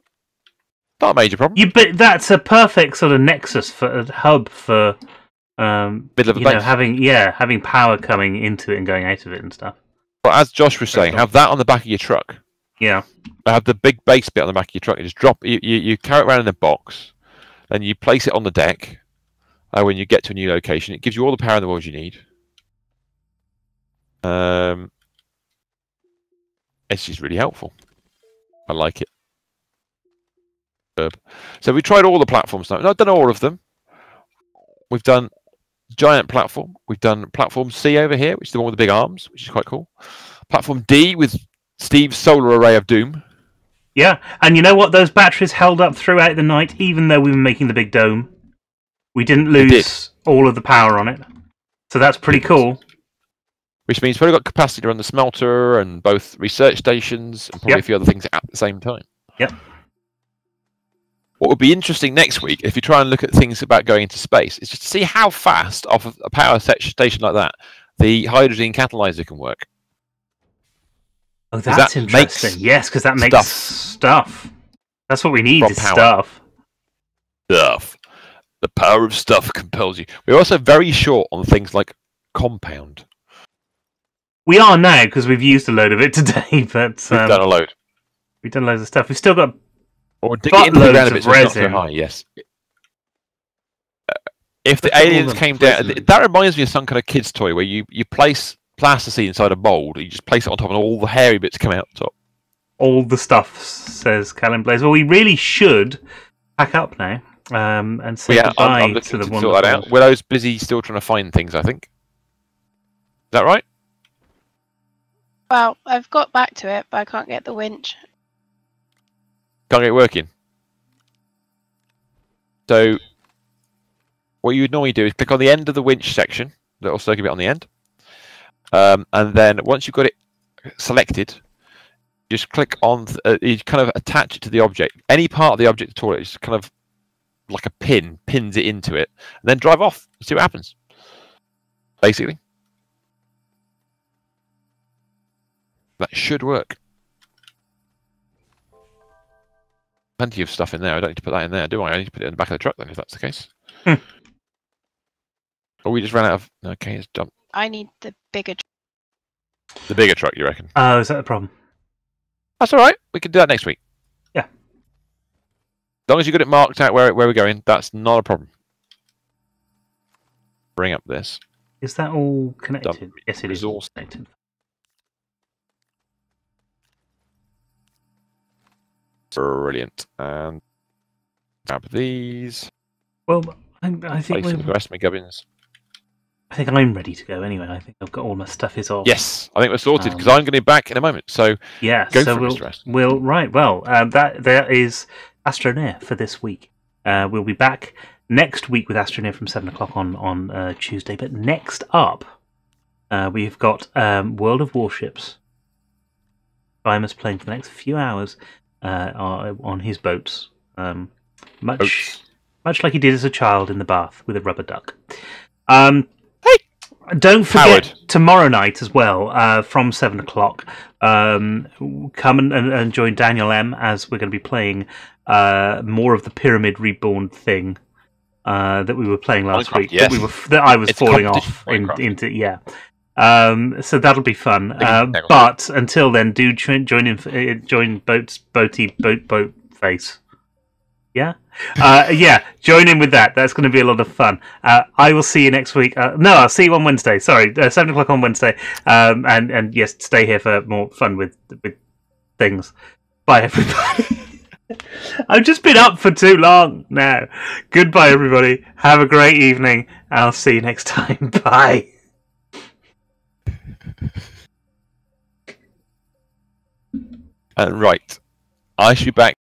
Not a major problem. But that's a perfect sort of nexus for a hub for having power coming into it and going out of it and stuff. But as Josh was saying, have that on the back of your truck. Yeah. Have the big base bit on the back of your truck. You just drop. You carry it around in a box, then you place it on the deck. When you get to a new location, it gives you all the power in the world you need. It's just really helpful. I like it. So we tried all the platforms now. Not done all of them. We've done giant platform. We've done platform C over here, which is the one with the big arms, which is quite cool. Platform D with Steve's solar array of doom. Yeah, and you know what? Those batteries held up throughout the night, even though we were making the big dome. We didn't lose all of the power on it. So that's pretty cool. Which means we've probably got capacity to run the smelter and both research stations and probably a few other things at the same time. Yep. What would be interesting next week, if you try and look at things about going into space, is just to see how fast, off of a power station like that, the hydrogen catalyzer can work. Oh, that's interesting. Yes, because that makes stuff. That's what we need, is stuff. Stuff. The power of stuff compels you. We're also very short on things like compound. We are now, because we've used a load of it today, but... we've done a load. We've done loads of stuff. We've still got or dig it into the ground a bit so it's not so high, yes. If the aliens came down... That reminds me of some kind of kid's toy, where you place plasticine inside a mould, you just place it on top and all the hairy bits come out the top. All the stuff, says Callum Blaze. Well, we really should pack up now. And say goodbye I'm to the wonderful. Sort that out. Willow's busy still trying to find things, I think. Is that right? Well, I've got back to it, but I can't get the winch. Can't get it working. So, what you would normally do is click on the end of the winch section, the little circular bit on the end, and then once you've got it selected, just click on. You kind of attach it to the object. Any part of the object at all, just kind of like a pin, pins it into it, and then drive off and see what happens. Basically, that should work. Plenty of stuff in there. I don't need to put that in there, do I? I need to put it in the back of the truck then, if that's the case. Oh, we just ran out of. Okay, it's done. I need the bigger. The bigger truck, you reckon? Oh, is that the problem? That's all right. We can do that next week. Yeah. As long as you got it marked out where we're going, that's not a problem. Bring up this. Is that all connected? Done. Yes, it is Resource. connected. Brilliant. And grab these. Well, I think the rest of my gubbins. I think I'm ready to go anyway. I think I've got all my stuff is off. Yes, I think we're sorted because I'm going to be back in a moment. So yeah, go so for Mr. Rest. That is Astroneer for this week. We'll be back next week with Astroneer from 7 o'clock on Tuesday. But next up, we've got World of Warships. Primus playing for the next few hours on his boats. Much like he did as a child in the bath with a rubber duck. Don't forget tomorrow night as well, from 7 o'clock. Come and join Daniel M as we're going to be playing more of the Pyramid Reborn thing that we were playing last week. Yes. That I was falling off into. Yeah. So that'll be fun. But until then, do join Boat Face. Yeah? Join in with that. That's going to be a lot of fun. I will see you next week. No, I'll see you on Wednesday. Sorry, 7 o'clock on Wednesday. And yes, stay here for more fun with things. Bye, everybody. I've just been up for too long now. Goodbye, everybody. Have a great evening. I'll see you next time. Bye. Right. I should be back